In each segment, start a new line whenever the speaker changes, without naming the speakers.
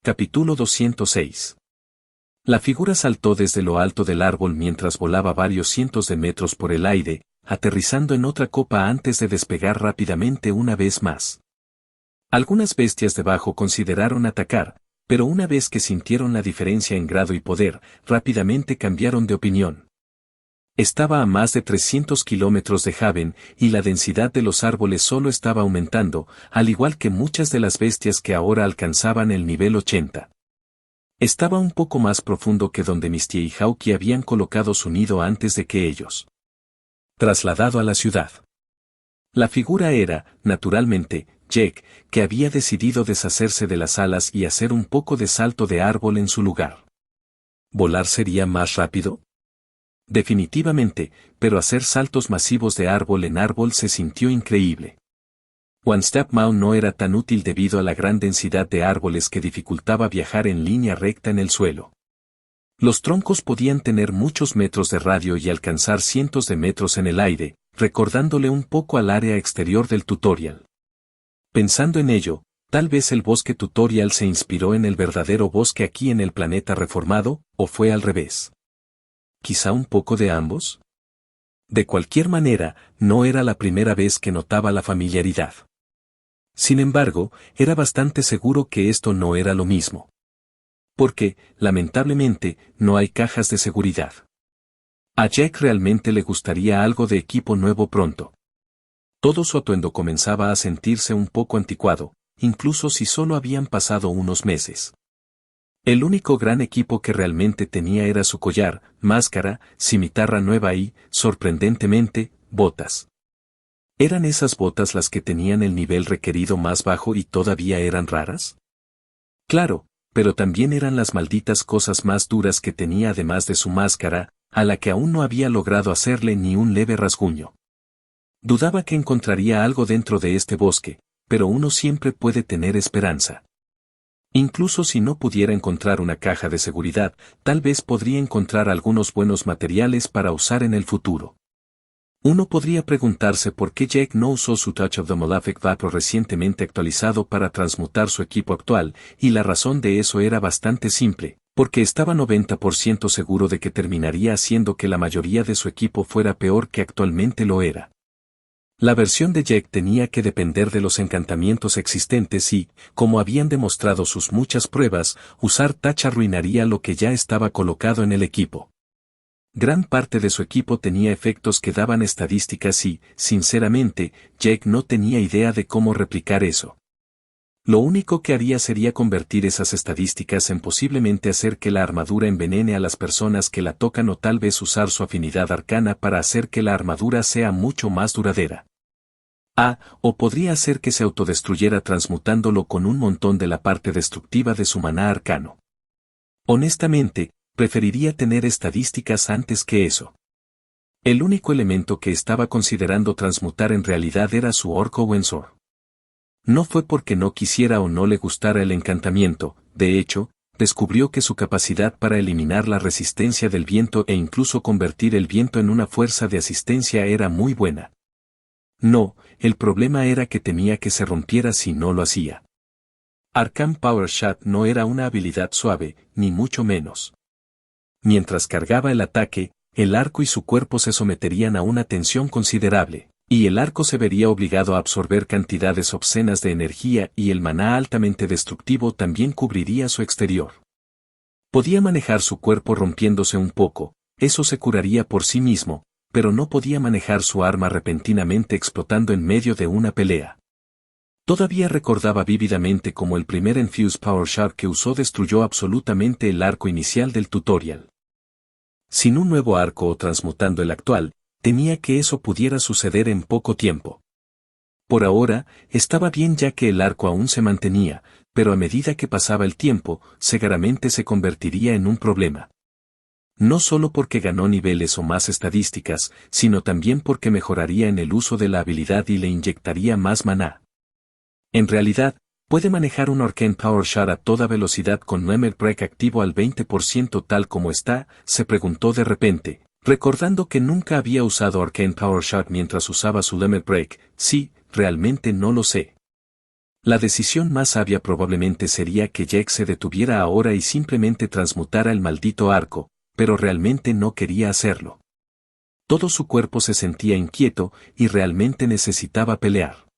Capítulo 206. La figura saltó desde lo alto del árbol mientras volaba varios cientos de metros por el aire, aterrizando en otra copa antes de despegar rápidamente una vez más. Algunas bestias debajo consideraron atacar, pero una vez que sintieron la diferencia en grado y poder, rápidamente cambiaron de opinión. Estaba a más de 300 kilómetros de Haven, y la densidad de los árboles solo estaba aumentando, al igual que muchas de las bestias que ahora alcanzaban el nivel 80. Estaba un poco más profundo que donde Misty y Hawkie habían colocado su nido antes de que ellos. Trasladado a la ciudad. La figura era, naturalmente, Jake, que había decidido deshacerse de las alas y hacer un poco de salto de árbol en su lugar. ¿Volar sería más rápido? Definitivamente, pero hacer saltos masivos de árbol en árbol se sintió increíble. One Step Mount no era tan útil debido a la gran densidad de árboles que dificultaba viajar en línea recta en el suelo. Los troncos podían tener muchos metros de radio y alcanzar cientos de metros en el aire, recordándole un poco al área exterior del tutorial. Pensando en ello, tal vez el bosque tutorial se inspiró en el verdadero bosque aquí en el planeta reformado, o fue al revés. ¿Quizá un poco de ambos? De cualquier manera, no era la primera vez que notaba la familiaridad. Sin embargo, era bastante seguro que esto no era lo mismo. Porque, lamentablemente, no hay cajas de seguridad. A Jack realmente le gustaría algo de equipo nuevo pronto. Todo su atuendo comenzaba a sentirse un poco anticuado, incluso si solo habían pasado unos meses. El único gran equipo que realmente tenía era su collar, máscara, cimitarra nueva y, sorprendentemente, botas. ¿Eran esas botas las que tenían el nivel requerido más bajo y todavía eran raras? Claro, pero también eran las malditas cosas más duras que tenía además de su máscara, a la que aún no había logrado hacerle ni un leve rasguño. Dudaba que encontraría algo dentro de este bosque, pero uno siempre puede tener esperanza. Incluso si no pudiera encontrar una caja de seguridad, tal vez podría encontrar algunos buenos materiales para usar en el futuro. Uno podría preguntarse por qué Jake no usó su Touch of the Malefic Vapor recientemente actualizado para transmutar su equipo actual, y la razón de eso era bastante simple, porque estaba 90% seguro de que terminaría haciendo que la mayoría de su equipo fuera peor que actualmente lo era. La versión de Jake tenía que depender de los encantamientos existentes y, como habían demostrado sus muchas pruebas, usar Touch arruinaría lo que ya estaba colocado en el equipo. Gran parte de su equipo tenía efectos que daban estadísticas y, sinceramente, Jake no tenía idea de cómo replicar eso. Lo único que haría sería convertir esas estadísticas en posiblemente hacer que la armadura envenene a las personas que la tocan o tal vez usar su afinidad arcana para hacer que la armadura sea mucho más duradera. O podría hacer que se autodestruyera transmutándolo con un montón de la parte destructiva de su maná arcano. Honestamente, preferiría tener estadísticas antes que eso. El único elemento que estaba considerando transmutar en realidad era su Orco Wensor. No fue porque no quisiera o no le gustara el encantamiento, de hecho, descubrió que su capacidad para eliminar la resistencia del viento e incluso convertir el viento en una fuerza de asistencia era muy buena. No, el problema era que temía que se rompiera si no lo hacía. Arcane Power Shot no era una habilidad suave, ni mucho menos. Mientras cargaba el ataque, el arco y su cuerpo se someterían a una tensión considerable, y el arco se vería obligado a absorber cantidades obscenas de energía y el maná altamente destructivo también cubriría su exterior. Podía manejar su cuerpo rompiéndose un poco, eso se curaría por sí mismo, pero no podía manejar su arma repentinamente explotando en medio de una pelea. Todavía recordaba vívidamente cómo el primer Infused Power Shot que usó destruyó absolutamente el arco inicial del tutorial. Sin un nuevo arco o transmutando el actual, temía que eso pudiera suceder en poco tiempo. Por ahora, estaba bien ya que el arco aún se mantenía, pero a medida que pasaba el tiempo, seguramente se convertiría en un problema. No solo porque ganó niveles o más estadísticas, sino también porque mejoraría en el uso de la habilidad y le inyectaría más maná. En realidad, ¿puede manejar un Arcane Power Shot a toda velocidad con Lemmer Break activo al 20% tal como está? Se preguntó de repente, recordando que nunca había usado Arcane Power Shot mientras usaba su Lemmer Break. Sí, realmente no lo sé. La decisión más sabia probablemente sería que Jack se detuviera ahora y simplemente transmutara el maldito arco, pero realmente no quería hacerlo. Todo su cuerpo se sentía inquieto y realmente necesitaba pelear.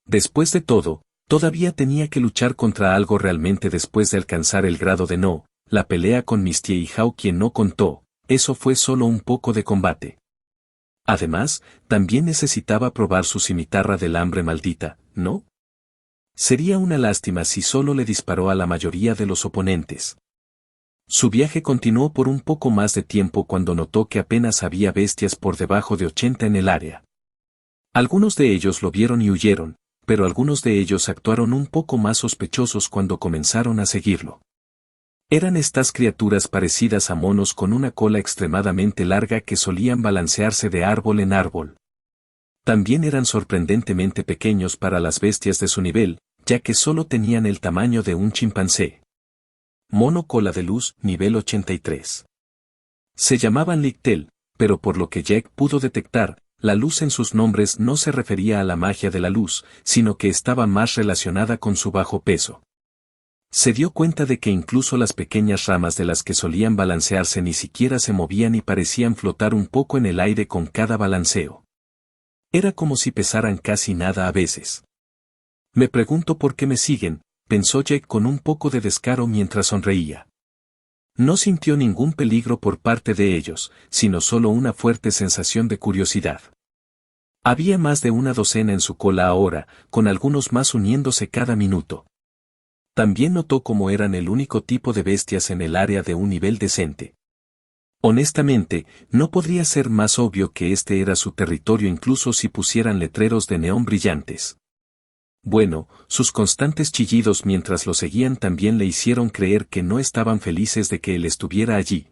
Después de todo, todavía tenía que luchar contra algo realmente después de alcanzar el grado de no, la pelea con Misty y Hao quien no contó, eso fue solo un poco de combate. Además, también necesitaba probar su cimitarra del hambre maldita, ¿no? Sería una lástima si solo le disparó a la mayoría de los oponentes. Su viaje continuó por un poco más de tiempo cuando notó que apenas había bestias por debajo de 80 en el área. Algunos de ellos lo vieron y huyeron, pero algunos de ellos actuaron un poco más sospechosos cuando comenzaron a seguirlo. Eran estas criaturas parecidas a monos con una cola extremadamente larga que solían balancearse de árbol en árbol. También eran sorprendentemente pequeños para las bestias de su nivel, ya que solo tenían el tamaño de un chimpancé. Mono cola de luz, nivel 83. Se llamaban Lictel, pero por lo que Jack pudo detectar, la luz en sus nombres no se refería a la magia de la luz, sino que estaba más relacionada con su bajo peso. Se dio cuenta de que incluso las pequeñas ramas de las que solían balancearse ni siquiera se movían y parecían flotar un poco en el aire con cada balanceo. Era como si pesaran casi nada a veces. Me pregunto por qué me siguen, pensó Jack con un poco de descaro mientras sonreía. No sintió ningún peligro por parte de ellos, sino solo una fuerte sensación de curiosidad. Había más de una docena en su cola ahora, con algunos más uniéndose cada minuto. También notó cómo eran el único tipo de bestias en el área de un nivel decente. Honestamente, no podría ser más obvio que este era su territorio incluso si pusieran letreros de neón brillantes. Bueno, sus constantes chillidos mientras lo seguían también le hicieron creer que no estaban felices de que él estuviera allí.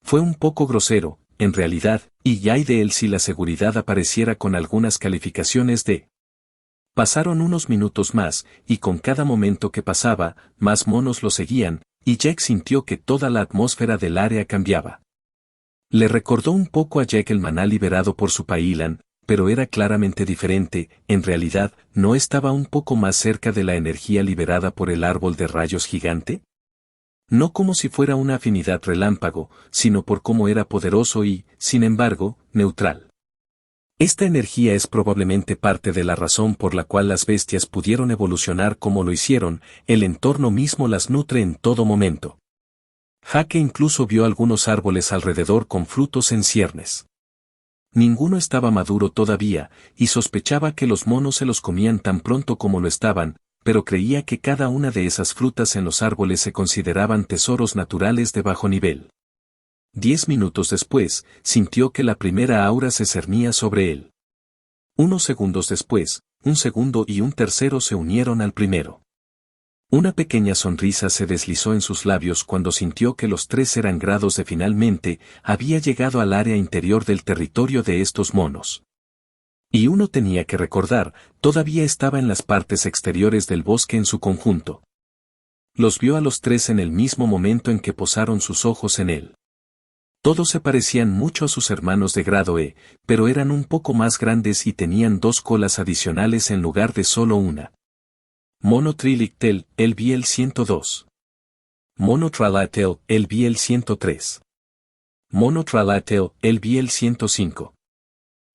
Fue un poco grosero, en realidad, y ay de él si la seguridad apareciera con algunas calificaciones de. Pasaron unos minutos más, y con cada momento que pasaba, más monos lo seguían, y Jack sintió que toda la atmósfera del área cambiaba. Le recordó un poco a Jack el maná liberado por su Pailan, pero era claramente diferente, en realidad, ¿no estaba un poco más cerca de la energía liberada por el árbol de rayos gigante? No como si fuera una afinidad relámpago, sino por cómo era poderoso y, sin embargo, neutral. Esta energía es probablemente parte de la razón por la cual las bestias pudieron evolucionar como lo hicieron, el entorno mismo las nutre en todo momento. Jake incluso vio algunos árboles alrededor con frutos en ciernes. Ninguno estaba maduro todavía, y sospechaba que los monos se los comían tan pronto como lo estaban, pero creía que cada una de esas frutas en los árboles se consideraban tesoros naturales de bajo nivel. 10 minutos después, sintió que la primera aura se cernía sobre él. Unos segundos después, un segundo y un tercero se unieron al primero. Una pequeña sonrisa se deslizó en sus labios cuando sintió que los 3 eran grados de finalmente, había llegado al área interior del territorio de estos monos. Y uno tenía que recordar, todavía estaba en las partes exteriores del bosque en su conjunto. Los vio a los 3 en el mismo momento en que posaron sus ojos en él. Todos se parecían mucho a sus hermanos de grado E, pero eran un poco más grandes y tenían 2 colas adicionales en lugar de solo una. Mono Trilictel, LBL 102. Mono Tralatel, LBL 103. Mono Tralatel, LBL 105.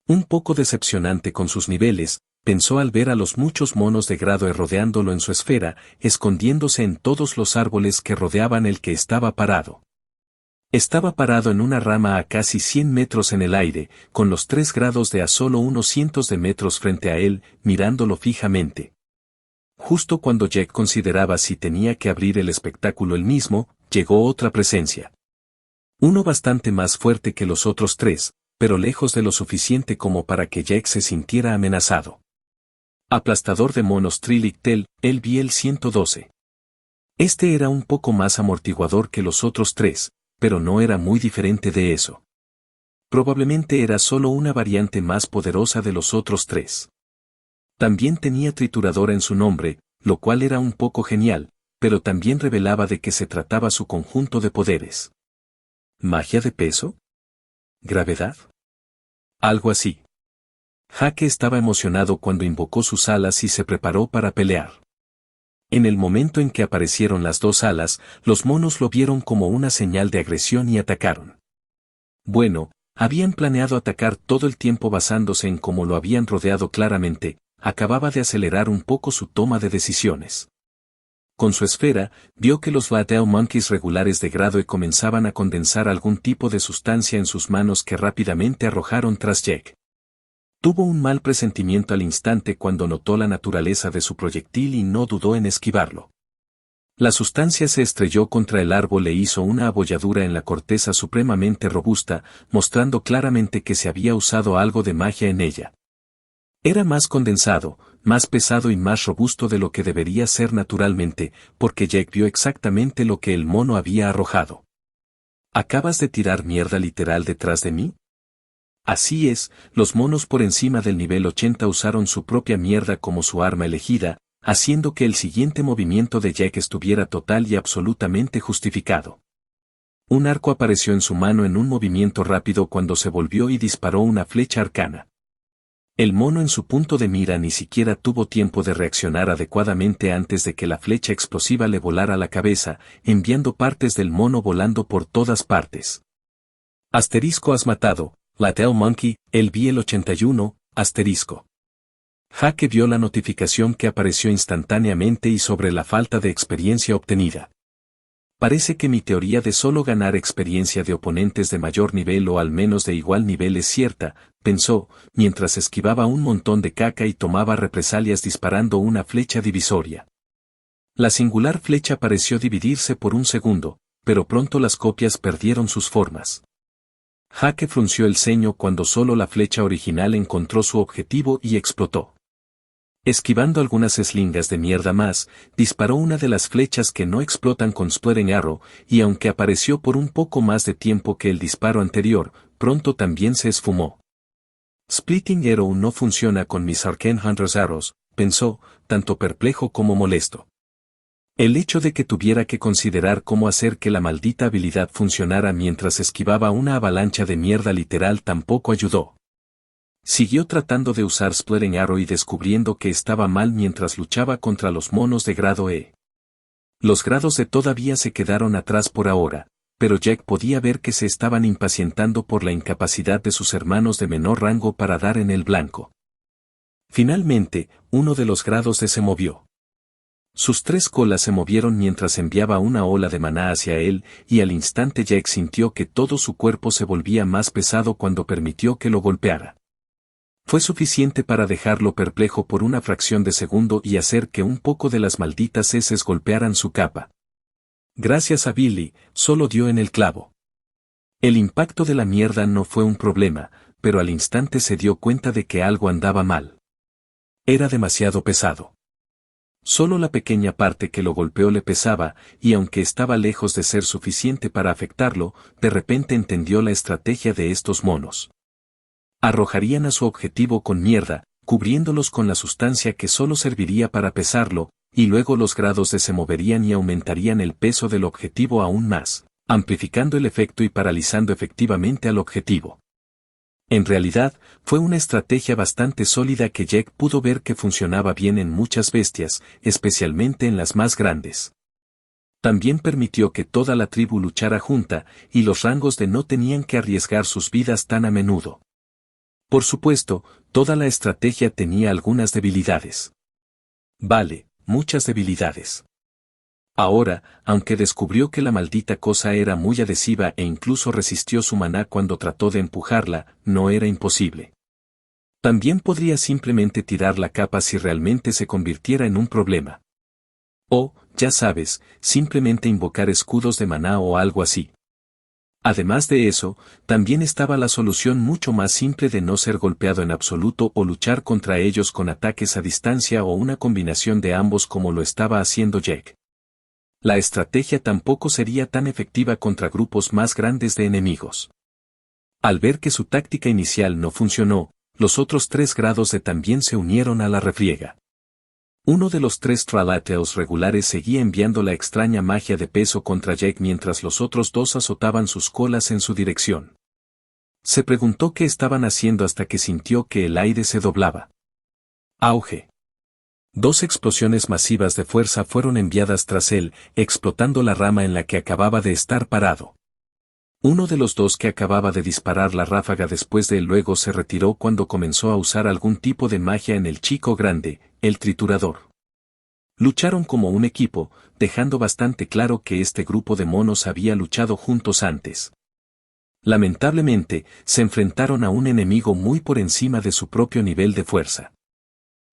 Un poco decepcionante con sus niveles, pensó al ver a los muchos monos de grado E rodeándolo en su esfera, escondiéndose en todos los árboles que rodeaban el que estaba parado. Estaba parado en una rama a casi 100 metros en el aire, con los 3 grados de a solo unos cientos de metros frente a él, mirándolo fijamente. Justo cuando Jack consideraba si tenía que abrir el espectáculo él mismo, llegó otra presencia. Uno bastante más fuerte que los otros 3, pero lejos de lo suficiente como para que Jack se sintiera amenazado. Aplastador de monos Trilictel, LBL 112. Este era un poco más amortiguador que los otros 3, pero no era muy diferente de eso. Probablemente era solo una variante más poderosa de los otros 3. También tenía trituradora en su nombre, lo cual era un poco genial, pero también revelaba de qué se trataba su conjunto de poderes. ¿Magia de peso? ¿Gravedad? Algo así. Jake estaba emocionado cuando invocó sus alas y se preparó para pelear. En el momento en que aparecieron las dos alas, los monos lo vieron como una señal de agresión y atacaron. Bueno, habían planeado atacar todo el tiempo basándose en cómo lo habían rodeado claramente, acababa de acelerar un poco su toma de decisiones. Con su esfera, vio que los Battle Monkeys regulares de grado E comenzaban a condensar algún tipo de sustancia en sus manos que rápidamente arrojaron tras Jack. Tuvo un mal presentimiento al instante cuando notó la naturaleza de su proyectil y no dudó en esquivarlo. La sustancia se estrelló contra el árbol e hizo una abolladura en la corteza supremamente robusta, mostrando claramente que se había usado algo de magia en ella. Era más condensado, más pesado y más robusto de lo que debería ser naturalmente, porque Jack vio exactamente lo que el mono había arrojado. ¿Acabas de tirar mierda literal detrás de mí? Así es, los monos por encima del nivel 80 usaron su propia mierda como su arma elegida, haciendo que el siguiente movimiento de Jack estuviera total y absolutamente justificado. Un arco apareció en su mano en un movimiento rápido cuando se volvió y disparó una flecha arcana. El mono en su punto de mira ni siquiera tuvo tiempo de reaccionar adecuadamente antes de que la flecha explosiva le volara la cabeza, enviando partes del mono volando por todas partes. Asterisco has matado, Battle Monkey, el Biel 81, asterisco. Jake vio la notificación que apareció instantáneamente y sobre la falta de experiencia obtenida. Parece que mi teoría de solo ganar experiencia de oponentes de mayor nivel o al menos de igual nivel es cierta, pensó, mientras esquivaba un montón de caca y tomaba represalias disparando una flecha divisoria. La singular flecha pareció dividirse por un segundo, pero pronto las copias perdieron sus formas. Jake frunció el ceño cuando solo la flecha original encontró su objetivo y explotó. Esquivando algunas slingas de mierda más, disparó una de las flechas que no explotan con Splitting Arrow, y aunque apareció por un poco más de tiempo que el disparo anterior, pronto también se esfumó. Splitting Arrow no funciona con mis Arcane Hunter's Arrows, pensó, tanto perplejo como molesto. El hecho de que tuviera que considerar cómo hacer que la maldita habilidad funcionara mientras esquivaba una avalancha de mierda literal tampoco ayudó. Siguió tratando de usar Splitting Arrow y descubriendo que estaba mal mientras luchaba contra los monos de grado E. Los grados E todavía se quedaron atrás por ahora, pero Jack podía ver que se estaban impacientando por la incapacidad de sus hermanos de menor rango para dar en el blanco. Finalmente, uno de los grados E se movió. Sus tres colas se movieron mientras enviaba una ola de maná hacia él, y al instante Jack sintió que todo su cuerpo se volvía más pesado cuando permitió que lo golpeara. Fue suficiente para dejarlo perplejo por una fracción de segundo y hacer que un poco de las malditas heces golpearan su capa. Gracias a Billy, solo dio en el clavo. El impacto de la mierda no fue un problema, pero al instante se dio cuenta de que algo andaba mal. Era demasiado pesado. Solo la pequeña parte que lo golpeó le pesaba, y aunque estaba lejos de ser suficiente para afectarlo, de repente entendió la estrategia de estos monos. Arrojarían a su objetivo con mierda, cubriéndolos con la sustancia que solo serviría para pesarlo, y luego los grados de se moverían y aumentarían el peso del objetivo aún más, amplificando el efecto y paralizando efectivamente al objetivo. En realidad, fue una estrategia bastante sólida que Jack pudo ver que funcionaba bien en muchas bestias, especialmente en las más grandes. También permitió que toda la tribu luchara junta, y los rangos de no tenían que arriesgar sus vidas tan a menudo. Por supuesto, toda la estrategia tenía algunas debilidades. Vale, muchas debilidades. Ahora, aunque descubrió que la maldita cosa era muy adhesiva e incluso resistió su maná cuando trató de empujarla, no era imposible. También podría simplemente tirar la capa si realmente se convirtiera en un problema. O, ya sabes, simplemente invocar escudos de maná o algo así. Además de eso, también estaba la solución mucho más simple de no ser golpeado en absoluto o luchar contra ellos con ataques a distancia o una combinación de ambos como lo estaba haciendo Jack. La estrategia tampoco sería tan efectiva contra grupos más grandes de enemigos. Al ver que su táctica inicial no funcionó, los otros 3 grados de también se unieron a la refriega. Uno de los 3 Tralateos regulares seguía enviando la extraña magia de peso contra Jack mientras los otros 2 azotaban sus colas en su dirección. Se preguntó qué estaban haciendo hasta que sintió que el aire se doblaba. Auge. Dos explosiones masivas de fuerza fueron enviadas tras él, explotando la rama en la que acababa de estar parado. Uno de los dos que acababa de disparar la ráfaga después de él luego se retiró cuando comenzó a usar algún tipo de magia en el chico grande, el triturador. Lucharon como un equipo, dejando bastante claro que este grupo de monos había luchado juntos antes. Lamentablemente, se enfrentaron a un enemigo muy por encima de su propio nivel de fuerza.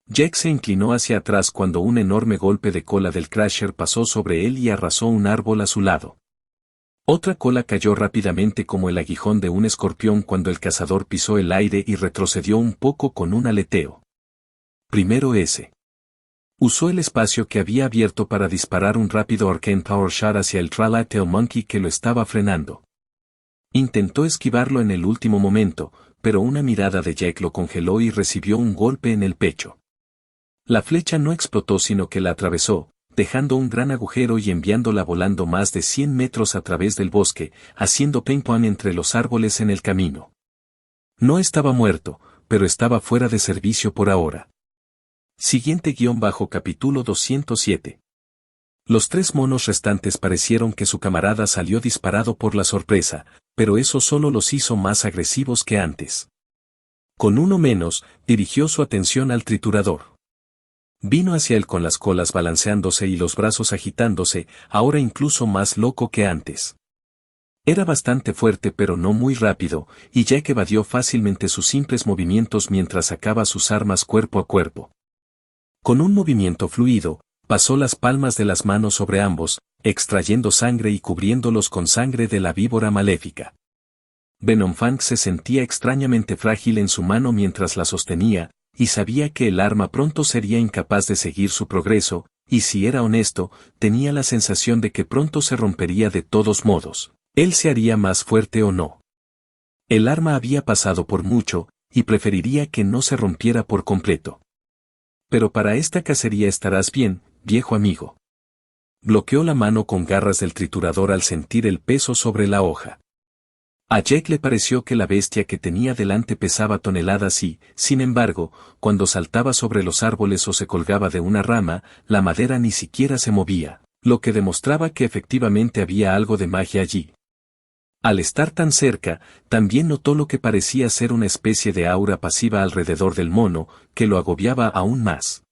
Jack se inclinó hacia atrás cuando un enorme golpe de cola del Crasher pasó sobre él y arrasó un árbol a su lado. Otra cola cayó rápidamente como el aguijón de un escorpión cuando el cazador pisó el aire y retrocedió un poco con un aleteo. Primero ese. Usó el espacio que había abierto para disparar un rápido Arcane Power Shot hacia el Tralattail Monkey que lo estaba frenando. Intentó esquivarlo en el último momento, pero una mirada de Jack lo congeló y recibió un golpe en el pecho. La flecha no explotó sino que la atravesó, dejando un gran agujero y enviándola volando más de 100 metros a través del bosque, haciendo ping-pong entre los árboles en el camino. No estaba muerto, pero estaba fuera de servicio por ahora. Siguiente capítulo 207. Los tres monos restantes parecieron que su camarada salió disparado por la sorpresa, pero eso solo los hizo más agresivos que antes. Con uno menos, dirigió su atención al triturador. Vino hacia él con las colas balanceándose y los brazos agitándose, ahora incluso más loco que antes. Era bastante fuerte pero no muy rápido, y Jack evadió fácilmente sus simples movimientos mientras sacaba sus armas cuerpo a cuerpo. Con un movimiento fluido, pasó las palmas de las manos sobre ambos, extrayendo sangre y cubriéndolos con sangre de la víbora maléfica. Venomfang se sentía extrañamente frágil en su mano mientras la sostenía, y sabía que el arma pronto sería incapaz de seguir su progreso, y si era honesto, tenía la sensación de que pronto se rompería de todos modos. Él se haría más fuerte o no. El arma había pasado por mucho, y preferiría que no se rompiera por completo. Pero para esta cacería estarás bien, viejo amigo. Bloqueó la mano con garras del triturador al sentir el peso sobre la hoja. A Jack le pareció que la bestia que tenía delante pesaba toneladas y, sin embargo, cuando saltaba sobre los árboles o se colgaba de una rama, la madera ni siquiera se movía, lo que demostraba que efectivamente había algo de magia allí. Al estar tan cerca, también notó lo que parecía ser una especie de aura pasiva alrededor del mono, que lo agobiaba aún más.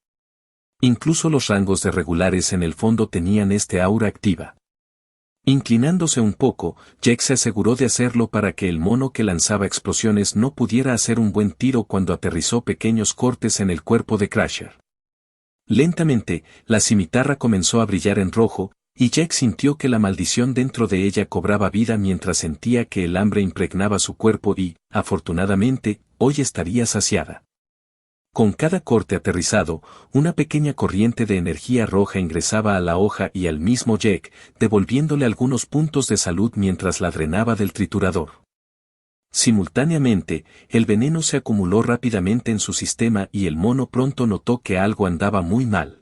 Incluso los rangos de regulares en el fondo tenían este aura activa. Inclinándose un poco, Jack se aseguró de hacerlo para que el mono que lanzaba explosiones no pudiera hacer un buen tiro cuando aterrizó pequeños cortes en el cuerpo de Crasher. Lentamente, la cimitarra comenzó a brillar en rojo, y Jack sintió que la maldición dentro de ella cobraba vida mientras sentía que el hambre impregnaba su cuerpo y, afortunadamente, hoy estaría saciada. Con cada corte aterrizado, una pequeña corriente de energía roja ingresaba a la hoja y al mismo Jack, devolviéndole algunos puntos de salud mientras la drenaba del triturador. Simultáneamente, el veneno se acumuló rápidamente en su sistema y el mono pronto notó que algo andaba muy mal.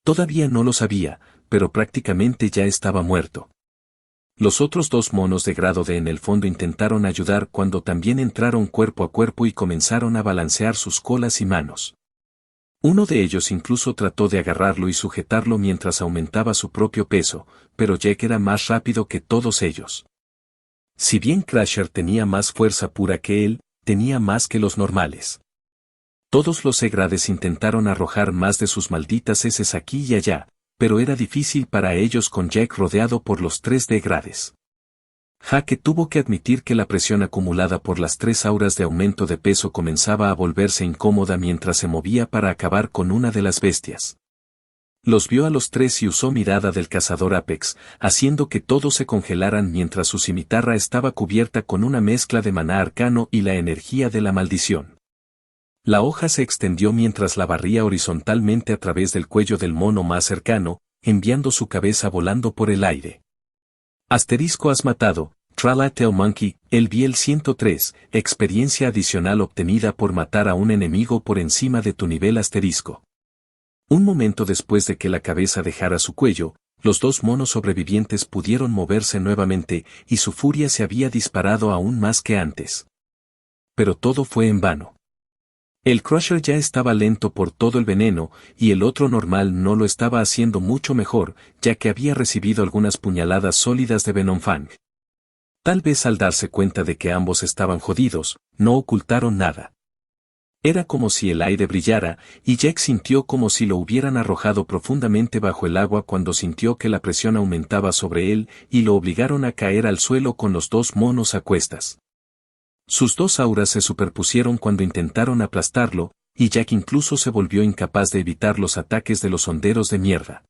Todavía no lo sabía, pero prácticamente ya estaba muerto. Los otros dos monos de grado D en el fondo intentaron ayudar cuando también entraron cuerpo a cuerpo y comenzaron a balancear sus colas y manos. Uno de ellos incluso trató de agarrarlo y sujetarlo mientras aumentaba su propio peso, pero Jack era más rápido que todos ellos. Si bien Crasher tenía más fuerza pura que él, tenía más que los normales. Todos los Egrades intentaron arrojar más de sus malditas heces aquí y allá, pero era difícil para ellos con Jack rodeado por los tres Degrades. Jaque tuvo que admitir que la presión acumulada por las tres auras de aumento de peso comenzaba a volverse incómoda mientras se movía para acabar con una de las bestias. Los vio a los tres y usó mirada del cazador Apex, haciendo que todos se congelaran mientras su cimitarra estaba cubierta con una mezcla de maná arcano y la energía de la maldición. La hoja se extendió mientras la barría horizontalmente a través del cuello del mono más cercano, enviando su cabeza volando por el aire. Asterisco has matado, Tralattail Monkey, el Biel 103, experiencia adicional obtenida por matar a un enemigo por encima de tu nivel asterisco. Un momento después de que la cabeza dejara su cuello, los dos monos sobrevivientes pudieron moverse nuevamente y su furia se había disparado aún más que antes. Pero todo fue en vano. El Crusher ya estaba lento por todo el veneno, y el otro normal no lo estaba haciendo mucho mejor, ya que había recibido algunas puñaladas sólidas de Venomfang. Tal vez al darse cuenta de que ambos estaban jodidos, no ocultaron nada. Era como si el aire brillara, y Jack sintió como si lo hubieran arrojado profundamente bajo el agua cuando sintió que la presión aumentaba sobre él y lo obligaron a caer al suelo con los dos monos a cuestas. Sus dos auras se superpusieron cuando intentaron aplastarlo, y Jack incluso se volvió incapaz de evitar los ataques de los honderos de mierda.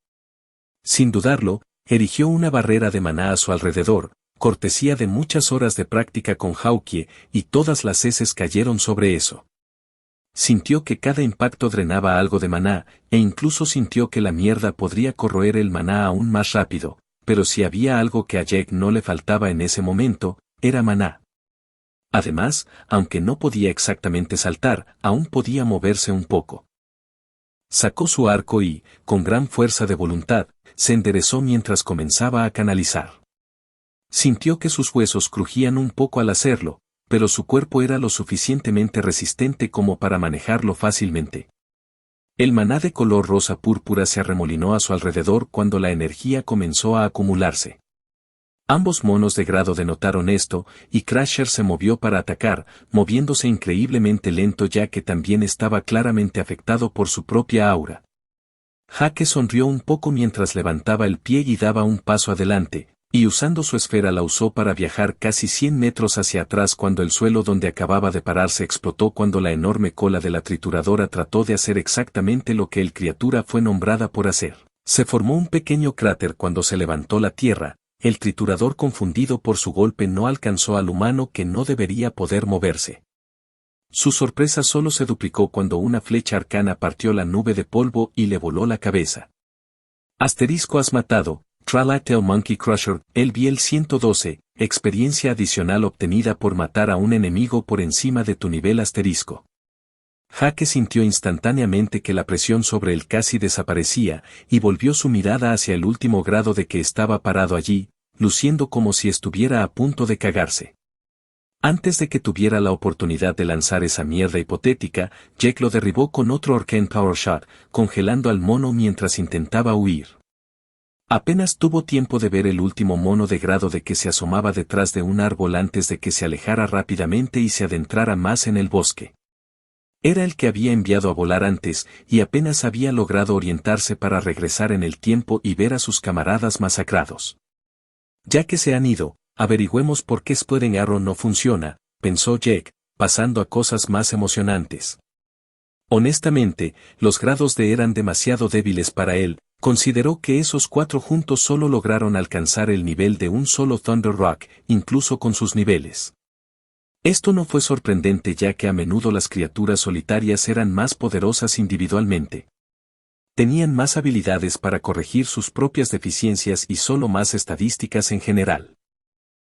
Sin dudarlo, erigió una barrera de maná a su alrededor, cortesía de muchas horas de práctica con Hawkeye, y todas las heces cayeron sobre eso. Sintió que cada impacto drenaba algo de maná, e incluso sintió que la mierda podría corroer el maná aún más rápido, pero si había algo que a Jack no le faltaba en ese momento, era maná. Además, aunque no podía exactamente saltar, aún podía moverse un poco. Sacó su arco y, con gran fuerza de voluntad, se enderezó mientras comenzaba a canalizar. Sintió que sus huesos crujían un poco al hacerlo, pero su cuerpo era lo suficientemente resistente como para manejarlo fácilmente. El maná de color rosa púrpura se arremolinó a su alrededor cuando la energía comenzó a acumularse. Ambos monos de grado denotaron esto, y Crusher se movió para atacar, moviéndose increíblemente lento ya que también estaba claramente afectado por su propia aura. Jake sonrió un poco mientras levantaba el pie y daba un paso adelante, y usando su esfera la usó para viajar casi 100 metros hacia atrás cuando el suelo donde acababa de pararse explotó cuando la enorme cola de la trituradora trató de hacer exactamente lo que el criatura fue nombrada por hacer. Se formó un pequeño cráter cuando se levantó la tierra. El triturador confundido por su golpe no alcanzó al humano que no debería poder moverse. Su sorpresa solo se duplicó cuando una flecha arcana partió la nube de polvo y le voló la cabeza. Asterisco has matado, Tralatel Monkey Crusher, el Biel 112, experiencia adicional obtenida por matar a un enemigo por encima de tu nivel asterisco. Jake sintió instantáneamente que la presión sobre él casi desaparecía, y volvió su mirada hacia el último grado de que estaba parado allí, luciendo como si estuviera a punto de cagarse. Antes de que tuviera la oportunidad de lanzar esa mierda hipotética, Jack lo derribó con otro Arcane Power Shot, congelando al mono mientras intentaba huir. Apenas tuvo tiempo de ver el último mono de grado de que se asomaba detrás de un árbol antes de que se alejara rápidamente y se adentrara más en el bosque. Era el que había enviado a volar antes, y apenas había logrado orientarse para regresar en el tiempo y ver a sus camaradas masacrados. Ya que se han ido, averigüemos por qué Splitting Arrow no funciona, pensó Jack, pasando a cosas más emocionantes. Honestamente, los grados de eran demasiado débiles para él, consideró que esos 4 juntos solo lograron alcanzar el nivel de un solo Thunder Rock, incluso con sus niveles. Esto no fue sorprendente ya que a menudo las criaturas solitarias eran más poderosas individualmente. Tenían más habilidades para corregir sus propias deficiencias y solo más estadísticas en general.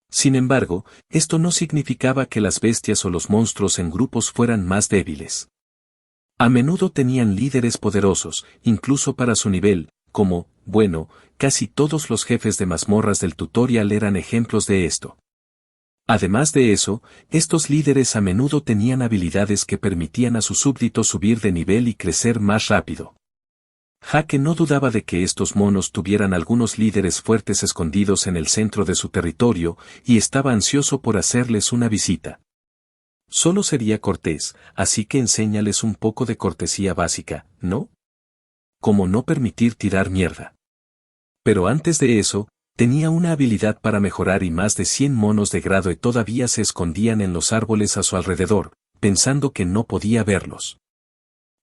Sin embargo, esto no significaba que las bestias o los monstruos en grupos fueran más débiles. A menudo tenían líderes poderosos, incluso para su nivel, como, bueno, casi todos los jefes de mazmorras del tutorial eran ejemplos de esto. Además de eso, estos líderes a menudo tenían habilidades que permitían a sus súbditos subir de nivel y crecer más rápido. Jake no dudaba de que estos monos tuvieran algunos líderes fuertes escondidos en el centro de su territorio, y estaba ansioso por hacerles una visita. Solo sería cortés, así que enséñales un poco de cortesía básica, ¿no? Como no permitir tirar mierda. Pero antes de eso, tenía una habilidad para mejorar y más de 100 monos de grado y todavía se escondían en los árboles a su alrededor, pensando que no podía verlos.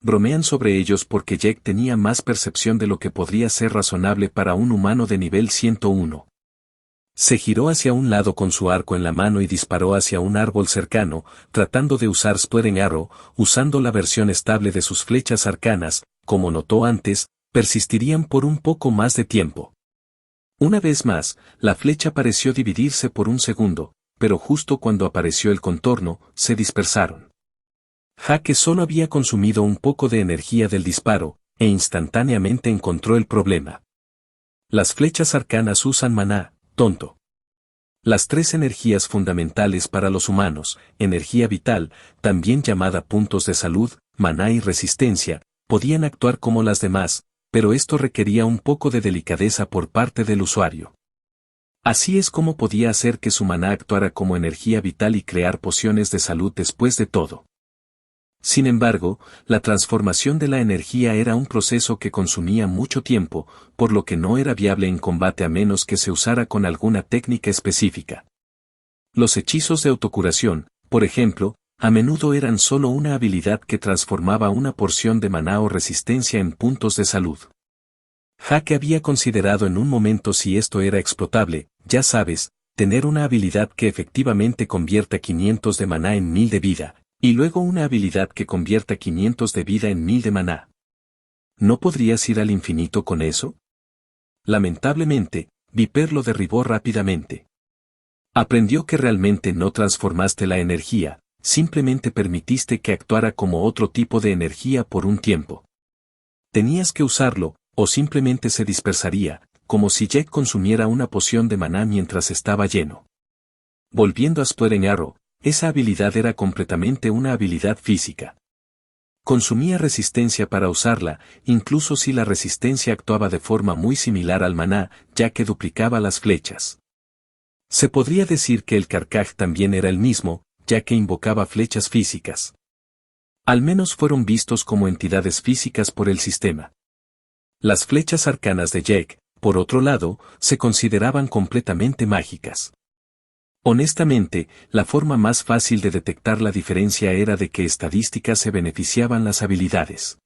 Bromean sobre ellos porque Jack tenía más percepción de lo que podría ser razonable para un humano de nivel 101. Se giró hacia un lado con su arco en la mano y disparó hacia un árbol cercano, tratando de usar Splitting Arrow, usando la versión estable de sus flechas arcanas, como notó antes, persistirían por un poco más de tiempo. Una vez más, la flecha pareció dividirse por un segundo, pero justo cuando apareció el contorno, se dispersaron. Jake solo había consumido un poco de energía del disparo, e instantáneamente encontró el problema. Las flechas arcanas usan maná, tonto. Las tres energías fundamentales para los humanos, energía vital, también llamada puntos de salud, maná y resistencia, podían actuar como las demás, pero esto requería un poco de delicadeza por parte del usuario. Así es como podía hacer que su maná actuara como energía vital y crear pociones de salud después de todo. Sin embargo, la transformación de la energía era un proceso que consumía mucho tiempo, por lo que no era viable en combate a menos que se usara con alguna técnica específica. Los hechizos de autocuración, por ejemplo, a menudo eran solo una habilidad que transformaba una porción de maná o resistencia en puntos de salud. Jaque había considerado en un momento si esto era explotable, ya sabes, tener una habilidad que efectivamente convierta 500 de maná en 1000 de vida. Y luego una habilidad que convierta 500 de vida en 1000 de maná. ¿No podrías ir al infinito con eso? Lamentablemente, Viper lo derribó rápidamente. Aprendió que realmente no transformaste la energía, simplemente permitiste que actuara como otro tipo de energía por un tiempo. Tenías que usarlo, o simplemente se dispersaría, como si Jack consumiera una poción de maná mientras estaba lleno. Volviendo a Splitting Arrow, esa habilidad era completamente una habilidad física. Consumía resistencia para usarla, incluso si la resistencia actuaba de forma muy similar al maná, ya que duplicaba las flechas. Se podría decir que el Carcaj también era el mismo, ya que invocaba flechas físicas. Al menos fueron vistos como entidades físicas por el sistema. Las flechas arcanas de Jack, por otro lado, se consideraban completamente mágicas. Honestamente, la forma más fácil de detectar la diferencia era de qué estadísticas se beneficiaban las habilidades.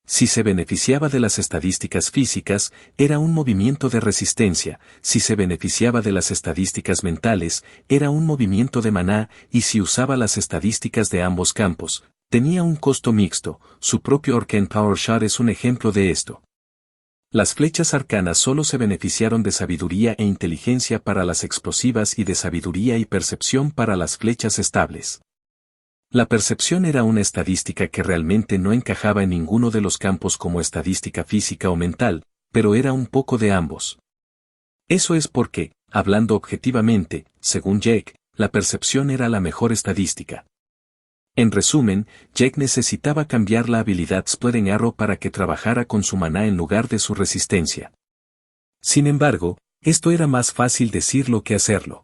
Si se beneficiaba de las estadísticas físicas, era un movimiento de resistencia, si se beneficiaba de las estadísticas mentales, era un movimiento de maná, y si usaba las estadísticas de ambos campos, tenía un costo mixto. Su propio Arcane Power Shot es un ejemplo de esto. Las flechas arcanas solo se beneficiaron de sabiduría e inteligencia para las explosivas y de sabiduría y percepción para las flechas estables. La percepción era una estadística que realmente no encajaba en ninguno de los campos como estadística física o mental, pero era un poco de ambos. Eso es porque, hablando objetivamente, según Jack, la percepción era la mejor estadística. En resumen, Jack necesitaba cambiar la habilidad Splitting Arrow para que trabajara con su maná en lugar de su resistencia. Sin embargo, esto era más fácil decirlo que hacerlo.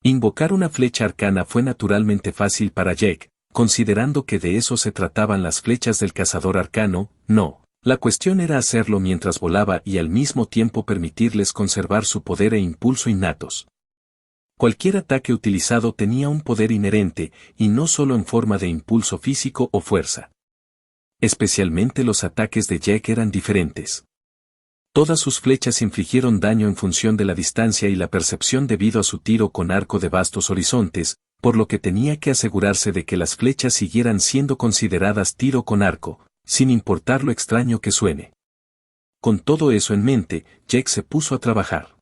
Invocar una flecha arcana fue naturalmente fácil para Jack, considerando que de eso se trataban las flechas del cazador arcano. No, la cuestión era hacerlo mientras volaba y al mismo tiempo permitirles conservar su poder e impulso innatos. Cualquier ataque utilizado tenía un poder inherente, y no solo en forma de impulso físico o fuerza. Especialmente los ataques de Jack eran diferentes. Todas sus flechas infligieron daño en función de la distancia y la percepción debido a su tiro con arco de vastos horizontes, por lo que tenía que asegurarse de que las flechas siguieran siendo consideradas tiro con arco, sin importar lo extraño que suene. Con todo eso en mente, Jack se puso a trabajar.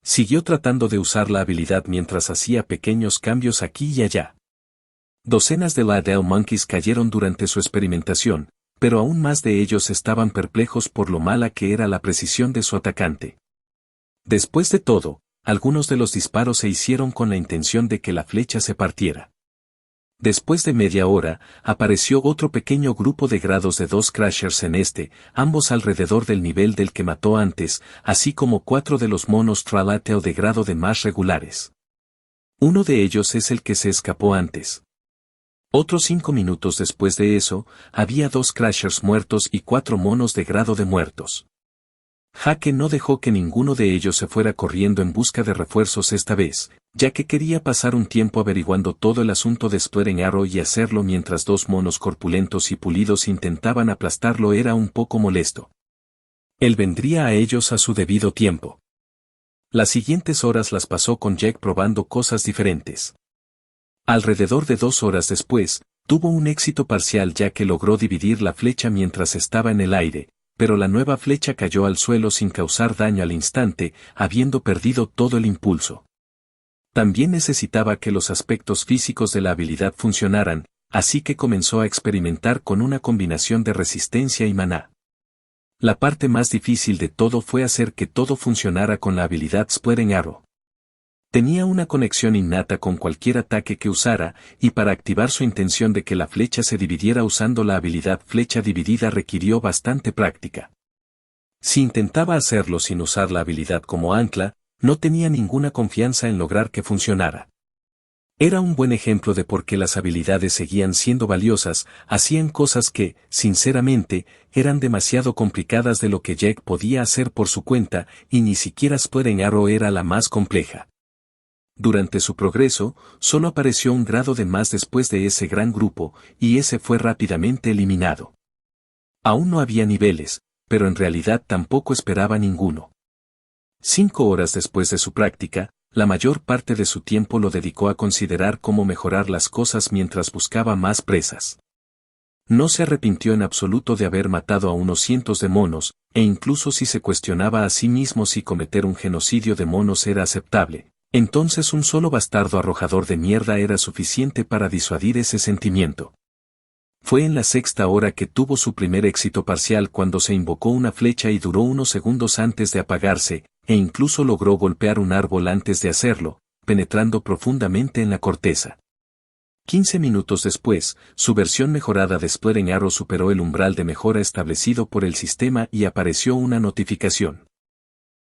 Siguió tratando de usar la habilidad mientras hacía pequeños cambios aquí y allá. Docenas de Ladell Monkeys cayeron durante su experimentación, pero aún más de ellos estaban perplejos por lo mala que era la precisión de su atacante. Después de todo, algunos de los disparos se hicieron con la intención de que la flecha se partiera. Después de media hora, apareció otro pequeño grupo de grados de 2 Crashers ambos alrededor del nivel del que mató antes, así como 4 de los monos Tralateo de grado de más regulares. Uno de ellos es el que se escapó antes. Otros 5 minutos después de eso, había 2 Crashers muertos y 4 monos de grado de muertos. Jaque no dejó que ninguno de ellos se fuera corriendo en busca de refuerzos esta vez, ya que quería pasar un tiempo averiguando todo el asunto de Splitting Arrow y hacerlo mientras 2 monos corpulentos y pulidos intentaban aplastarlo era un poco molesto. Él vendría a ellos a su debido tiempo. Las siguientes horas las pasó con Jack probando cosas diferentes. Alrededor de 2 horas después, tuvo un éxito parcial ya que logró dividir la flecha mientras estaba en el aire, pero la nueva flecha cayó al suelo sin causar daño al instante, habiendo perdido todo el impulso. También necesitaba que los aspectos físicos de la habilidad funcionaran, así que comenzó a experimentar con una combinación de resistencia y maná. La parte más difícil de todo fue hacer que todo funcionara con la habilidad Splitting Arrow. Tenía una conexión innata con cualquier ataque que usara, y para activar su intención de que la flecha se dividiera usando la habilidad flecha dividida requirió bastante práctica. Si intentaba hacerlo sin usar la habilidad como ancla, no tenía ninguna confianza en lograr que funcionara. Era un buen ejemplo de por qué las habilidades seguían siendo valiosas, hacían cosas que, sinceramente, eran demasiado complicadas de lo que Jack podía hacer por su cuenta, y ni siquiera Splitting Arrow era la más compleja. Durante su progreso, solo apareció un grado de más después de ese gran grupo, y ese fue rápidamente eliminado. Aún no había niveles, pero en realidad tampoco esperaba ninguno. 5 horas después de su práctica, la mayor parte de su tiempo lo dedicó a considerar cómo mejorar las cosas mientras buscaba más presas. No se arrepintió en absoluto de haber matado a unos cientos de monos, e incluso si se cuestionaba a sí mismo si cometer un genocidio de monos era aceptable, entonces un solo bastardo arrojador de mierda era suficiente para disuadir ese sentimiento. Fue en la 6ª hora que tuvo su primer éxito parcial cuando se invocó una flecha y duró unos segundos antes de apagarse, e incluso logró golpear un árbol antes de hacerlo, penetrando profundamente en la corteza. 15 minutos después, su versión mejorada de Splitting Arrow superó el umbral de mejora establecido por el sistema y apareció una notificación.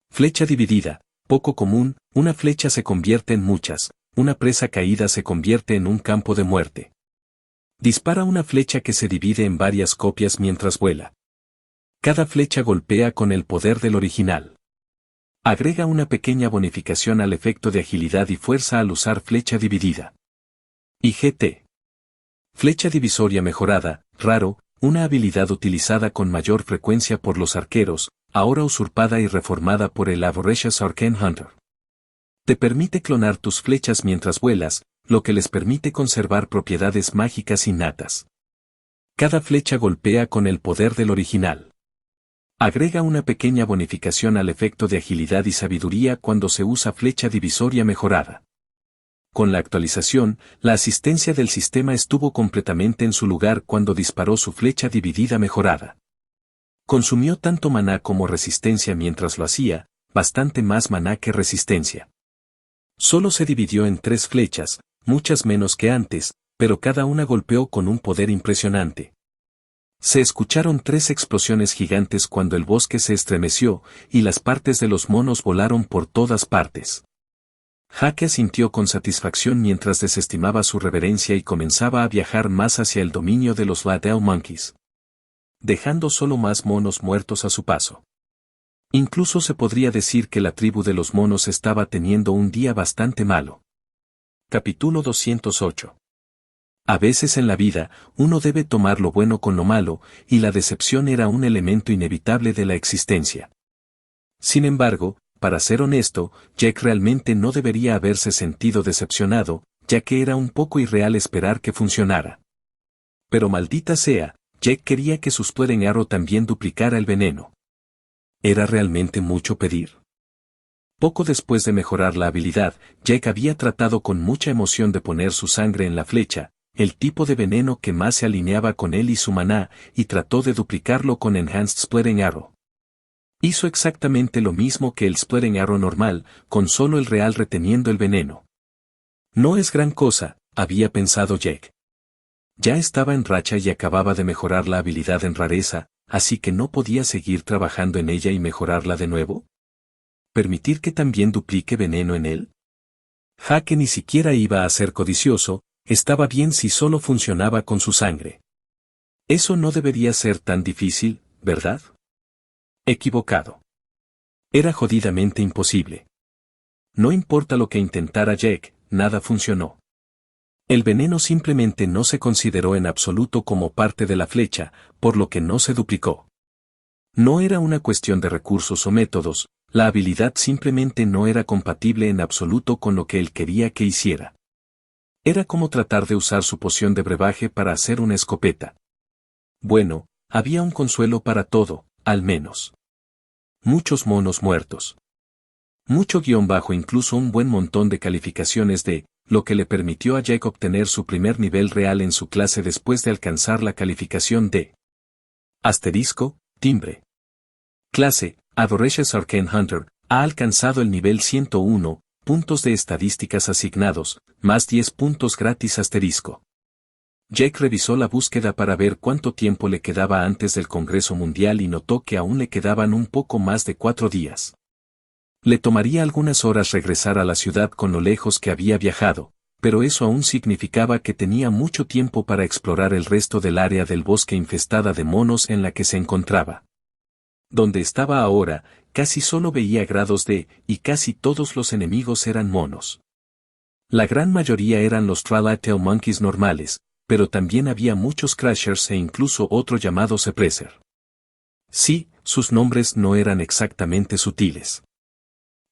Flecha dividida, poco común, una flecha se convierte en muchas, una presa caída se convierte en un campo de muerte. Dispara una flecha que se divide en varias copias mientras vuela. Cada flecha golpea con el poder del original. Agrega una pequeña bonificación al efecto de agilidad y fuerza al usar flecha dividida. IGT. Flecha divisoria mejorada, raro, una habilidad utilizada con mayor frecuencia por los arqueros, ahora usurpada y reformada por el Avaricious Arcane Hunter. Te permite clonar tus flechas mientras vuelas, lo que les permite conservar propiedades mágicas innatas. Cada flecha golpea con el poder del original. Agrega una pequeña bonificación al efecto de agilidad y sabiduría cuando se usa flecha divisoria mejorada. Con la actualización, la asistencia del sistema estuvo completamente en su lugar cuando disparó su flecha dividida mejorada. Consumió tanto maná como resistencia mientras lo hacía, bastante más maná que resistencia. Solo se dividió en 3 flechas, muchas menos que antes, pero cada una golpeó con un poder impresionante. Se escucharon 3 explosiones gigantes cuando el bosque se estremeció, y las partes de los monos volaron por todas partes. Jake asintió con satisfacción mientras desestimaba su reverencia y comenzaba a viajar más hacia el dominio de los Latelle Monkeys, dejando solo más monos muertos a su paso. Incluso se podría decir que la tribu de los monos estaba teniendo un día bastante malo. Capítulo 208. A veces en la vida, uno debe tomar lo bueno con lo malo, y la decepción era un elemento inevitable de la existencia. Sin embargo, para ser honesto, Jack realmente no debería haberse sentido decepcionado, ya que era un poco irreal esperar que funcionara. Pero maldita sea, Jack quería que su Splitting Arrow también duplicara el veneno. ¿Era realmente mucho pedir? Poco después de mejorar la habilidad, Jack había tratado con mucha emoción de poner su sangre en la flecha, el tipo de veneno que más se alineaba con él y su maná, y trató de duplicarlo con Enhanced Splitting Arrow. Hizo exactamente lo mismo que el Splitting Arrow normal, con solo el real reteniendo el veneno. No es gran cosa, había pensado Jack. Ya estaba en racha y acababa de mejorar la habilidad en rareza, así que no podía seguir trabajando en ella y mejorarla de nuevo. ¿Permitir que también duplique veneno en él? Jake ni siquiera iba a ser codicioso, estaba bien si solo funcionaba con su sangre. Eso no debería ser tan difícil, ¿verdad? Equivocado. Era jodidamente imposible. No importa lo que intentara Jack, nada funcionó. El veneno simplemente no se consideró en absoluto como parte de la flecha, por lo que no se duplicó. No era una cuestión de recursos o métodos, la habilidad simplemente no era compatible en absoluto con lo que él quería que hiciera. Era como tratar de usar su poción de brebaje para hacer una escopeta. Bueno, había un consuelo para todo, al menos. Muchos monos muertos. Mucho guión bajo, incluso un buen montón de calificaciones de, lo que le permitió a Jack obtener su primer nivel real en su clase después de alcanzar la calificación de *, timbre. Clase, Adoracious Arcane Hunter, ha alcanzado el nivel 101, puntos de estadísticas asignados, más 10 puntos gratis asterisco. Jake revisó la búsqueda para ver cuánto tiempo le quedaba antes del Congreso Mundial y notó que aún le quedaban un poco más de 4 días. Le tomaría algunas horas regresar a la ciudad con lo lejos que había viajado, pero eso aún significaba que tenía mucho tiempo para explorar el resto del área del bosque infestada de monos en la que se encontraba. Donde estaba ahora, casi solo veía grados de, y casi todos los enemigos eran monos. La gran mayoría eran los Tralattail Monkeys normales, pero también había muchos Crashers e incluso otro llamado Suppressor. Sí, sus nombres no eran exactamente sutiles.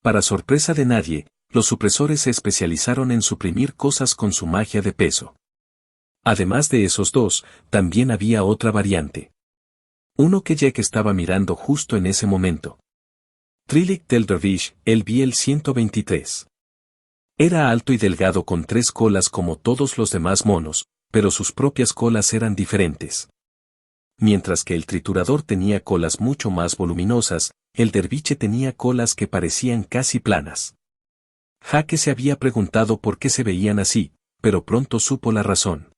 Para sorpresa de nadie, los supresores se especializaron en suprimir cosas con su magia de peso. Además de esos dos, también había otra variante. Uno que Jack estaba mirando justo en ese momento. Trillic del Dervish, el Biel 123. Era alto y delgado con 3 colas como todos los demás monos, pero sus propias colas eran diferentes. Mientras que el triturador tenía colas mucho más voluminosas, el derviche tenía colas que parecían casi planas. Jake se había preguntado por qué se veían así, pero pronto supo la razón.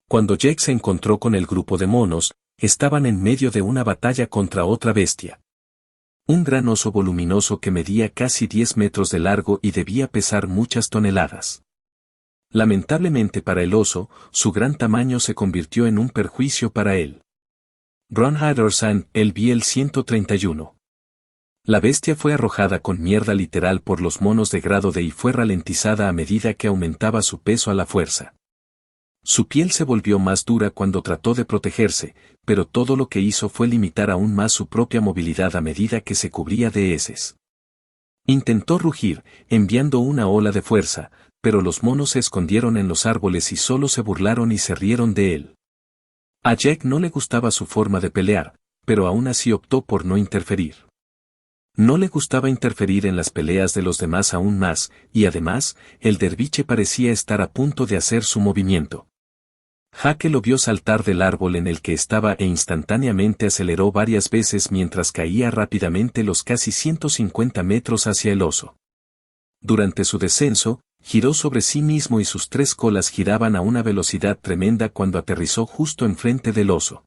Cuando Jake se encontró con el grupo de monos, estaban en medio de una batalla contra otra bestia. Un gran oso voluminoso que medía casi 10 metros de largo y debía pesar muchas toneladas. Lamentablemente para el oso, su gran tamaño se convirtió en un perjuicio para él. Ron Hadersan, el Biel 131. La bestia fue arrojada con mierda literal por los monos de grado D y fue ralentizada a medida que aumentaba su peso a la fuerza. Su piel se volvió más dura cuando trató de protegerse, pero todo lo que hizo fue limitar aún más su propia movilidad a medida que se cubría de heces. Intentó rugir, enviando una ola de fuerza, pero los monos se escondieron en los árboles y solo se burlaron y se rieron de él. A Jack no le gustaba su forma de pelear, pero aún así optó por no interferir. No le gustaba interferir en las peleas de los demás aún más, y además, el derviche parecía estar a punto de hacer su movimiento. Jake lo vio saltar del árbol en el que estaba e instantáneamente aceleró varias veces mientras caía rápidamente los casi 150 metros hacia el oso. Durante su descenso, giró sobre sí mismo y sus 3 colas giraban a una velocidad tremenda cuando aterrizó justo enfrente del oso.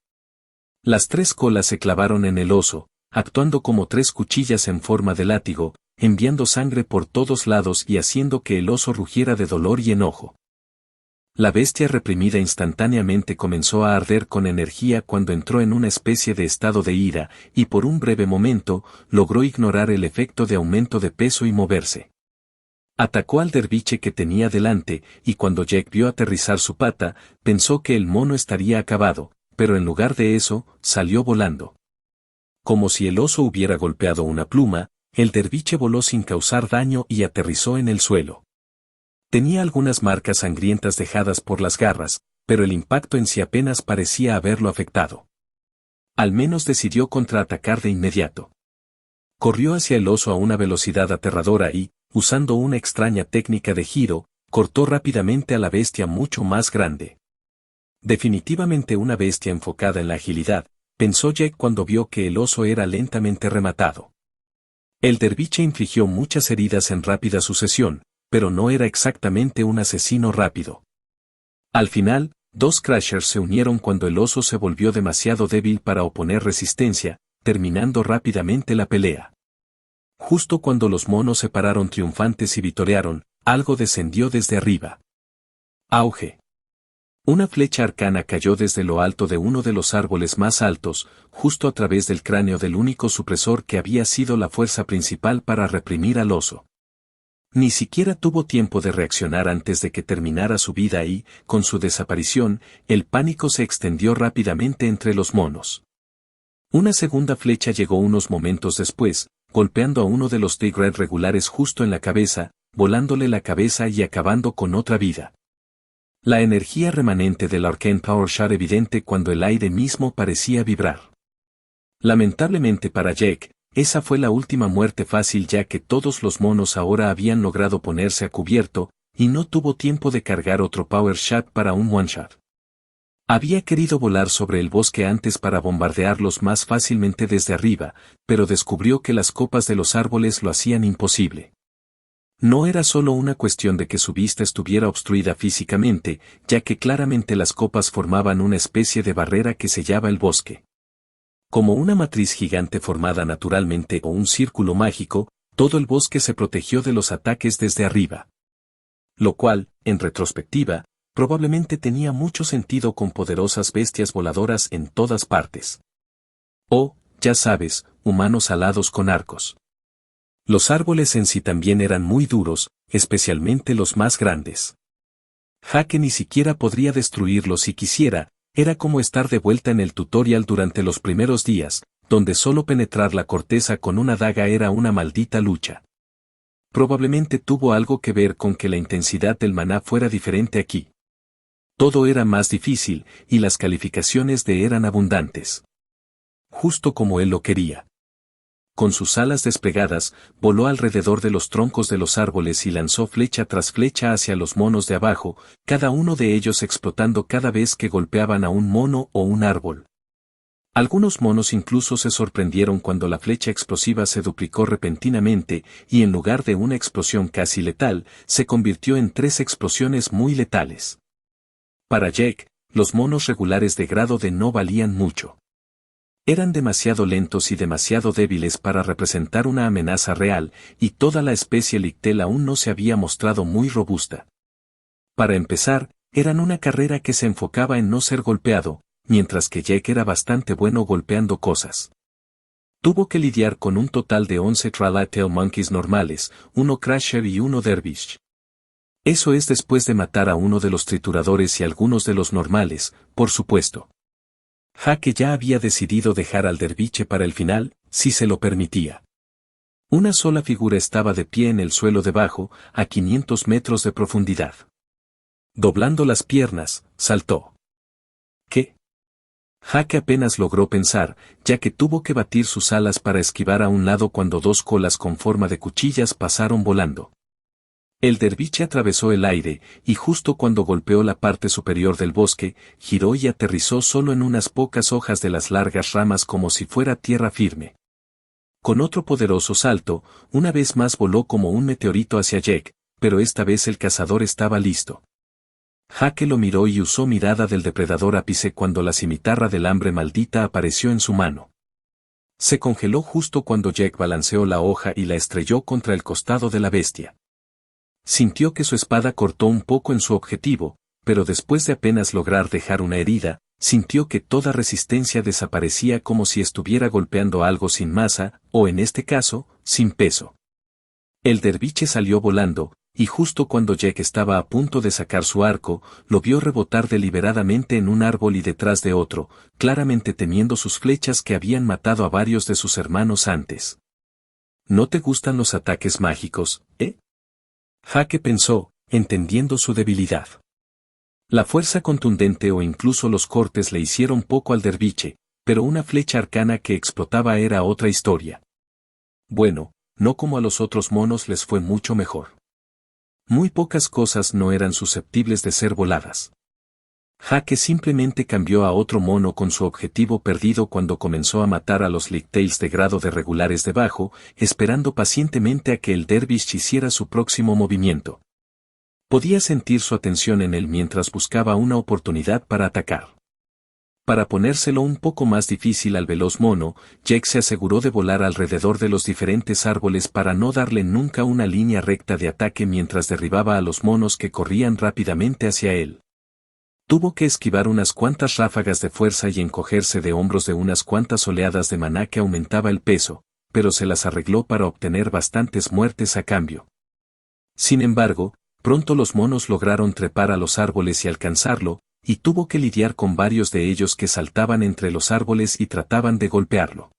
Las 3 colas se clavaron en el oso, actuando como 3 cuchillas en forma de látigo, enviando sangre por todos lados y haciendo que el oso rugiera de dolor y enojo. La bestia reprimida instantáneamente comenzó a arder con energía cuando entró en una especie de estado de ira, y por un breve momento, logró ignorar el efecto de aumento de peso y moverse. Atacó al derviche que tenía delante, y cuando Jack vio aterrizar su pata, pensó que el mono estaría acabado, pero en lugar de eso, salió volando. Como si el oso hubiera golpeado una pluma, el derviche voló sin causar daño y aterrizó en el suelo. Tenía algunas marcas sangrientas dejadas por las garras, pero el impacto en sí apenas parecía haberlo afectado. Al menos decidió contraatacar de inmediato. Corrió hacia el oso a una velocidad aterradora y, usando una extraña técnica de giro, cortó rápidamente a la bestia mucho más grande. Definitivamente una bestia enfocada en la agilidad, pensó Jack cuando vio que el oso era lentamente rematado. El derviche infligió muchas heridas en rápida sucesión, pero no era exactamente un asesino rápido. Al final, 2 Crashers se unieron cuando el oso se volvió demasiado débil para oponer resistencia, terminando rápidamente la pelea. Justo cuando los monos se pararon triunfantes y vitorearon, algo descendió desde arriba. Auge. Una flecha arcana cayó desde lo alto de uno de los árboles más altos, justo a través del cráneo del único supresor que había sido la fuerza principal para reprimir al oso. Ni siquiera tuvo tiempo de reaccionar antes de que terminara su vida y, con su desaparición, el pánico se extendió rápidamente entre los monos. Una segunda flecha llegó unos momentos después, golpeando a uno de los Tigred regulares justo en la cabeza, volándole la cabeza y acabando con otra vida. La energía remanente del Arcane Power Shot evidente cuando el aire mismo parecía vibrar. Lamentablemente para Jack, esa fue la última muerte fácil ya que todos los monos ahora habían logrado ponerse a cubierto, y no tuvo tiempo de cargar otro Power Shot para un One Shot. Había querido volar sobre el bosque antes para bombardearlos más fácilmente desde arriba, pero descubrió que las copas de los árboles lo hacían imposible. No era solo una cuestión de que su vista estuviera obstruida físicamente, ya que claramente las copas formaban una especie de barrera que sellaba el bosque. Como una matriz gigante formada naturalmente o un círculo mágico, todo el bosque se protegió de los ataques desde arriba. Lo cual, en retrospectiva, probablemente tenía mucho sentido con poderosas bestias voladoras en todas partes. O, ya sabes, humanos alados con arcos. Los árboles en sí también eran muy duros, especialmente los más grandes. Jake ni siquiera podría destruirlos si quisiera, era como estar de vuelta en el tutorial durante los primeros días, donde solo penetrar la corteza con una daga era una maldita lucha. Probablemente tuvo algo que ver con que la intensidad del maná fuera diferente aquí. Todo era más difícil, y las calificaciones de eran abundantes. Justo como él lo quería. Con sus alas desplegadas, voló alrededor de los troncos de los árboles y lanzó flecha tras flecha hacia los monos de abajo, cada uno de ellos explotando cada vez que golpeaban a un mono o un árbol. Algunos monos incluso se sorprendieron cuando la flecha explosiva se duplicó repentinamente, y en lugar de una explosión casi letal, se convirtió en 3 explosiones muy letales. Para Jake, los monos regulares de grado D no valían mucho. Eran demasiado lentos y demasiado débiles para representar una amenaza real, y toda la especie Lictel aún no se había mostrado muy robusta. Para empezar, eran una carrera que se enfocaba en no ser golpeado, mientras que Jake era bastante bueno golpeando cosas. Tuvo que lidiar con un total de 11 Tralatail Monkeys normales, uno Crasher y uno Dervish. Eso es después de matar a uno de los trituradores y algunos de los normales, por supuesto. Jake ya había decidido dejar al derviche para el final, si se lo permitía. Una sola figura estaba de pie en el suelo debajo, a 500 metros de profundidad. Doblando las piernas, saltó. ¿Qué? Jake apenas logró pensar, ya que tuvo que batir sus alas para esquivar a un lado cuando 2 colas con forma de cuchillas pasaron volando. El derviche atravesó el aire, y justo cuando golpeó la parte superior del bosque, giró y aterrizó solo en unas pocas hojas de las largas ramas como si fuera tierra firme. Con otro poderoso salto, una vez más voló como un meteorito hacia Jake, pero esta vez el cazador estaba listo. Jake lo miró y usó mirada del depredador ápice cuando la cimitarra del hambre maldita apareció en su mano. Se congeló justo cuando Jake balanceó la hoja y la estrelló contra el costado de la bestia. Sintió que su espada cortó un poco en su objetivo, pero después de apenas lograr dejar una herida, sintió que toda resistencia desaparecía como si estuviera golpeando algo sin masa, o en este caso, sin peso. El derviche salió volando, y justo cuando Jake estaba a punto de sacar su arco, lo vio rebotar deliberadamente en un árbol y detrás de otro, claramente temiendo sus flechas que habían matado a varios de sus hermanos antes. ¿No te gustan los ataques mágicos, Jake pensó, entendiendo su debilidad. La fuerza contundente o incluso los cortes le hicieron poco al derviche, pero una flecha arcana que explotaba era otra historia. Bueno, no como a los otros monos les fue mucho mejor. Muy pocas cosas no eran susceptibles de ser voladas. Jake simplemente cambió a otro mono con su objetivo perdido cuando comenzó a matar a los Lictails de grado de regulares debajo, esperando pacientemente a que el dervish hiciera su próximo movimiento. Podía sentir su atención en él mientras buscaba una oportunidad para atacar. Para ponérselo un poco más difícil al veloz mono, Jake se aseguró de volar alrededor de los diferentes árboles para no darle nunca una línea recta de ataque mientras derribaba a los monos que corrían rápidamente hacia él. Tuvo que esquivar unas cuantas ráfagas de fuerza y encogerse de hombros de unas cuantas oleadas de maná que aumentaba el peso, pero se las arregló para obtener bastantes muertes a cambio. Sin embargo, pronto los monos lograron trepar a los árboles y alcanzarlo, y tuvo que lidiar con varios de ellos que saltaban entre los árboles y trataban de golpearlo.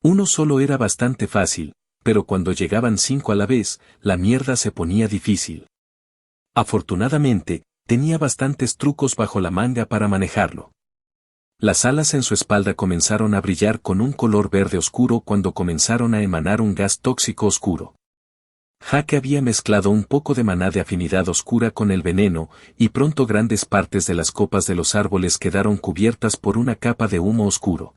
Uno solo era bastante fácil, pero cuando llegaban 5 a la vez, la mierda se ponía difícil. Afortunadamente, tenía bastantes trucos bajo la manga para manejarlo. Las alas en su espalda comenzaron a brillar con un color verde oscuro cuando comenzaron a emanar un gas tóxico oscuro. Jake había mezclado un poco de maná de afinidad oscura con el veneno, y pronto grandes partes de las copas de los árboles quedaron cubiertas por una capa de humo oscuro.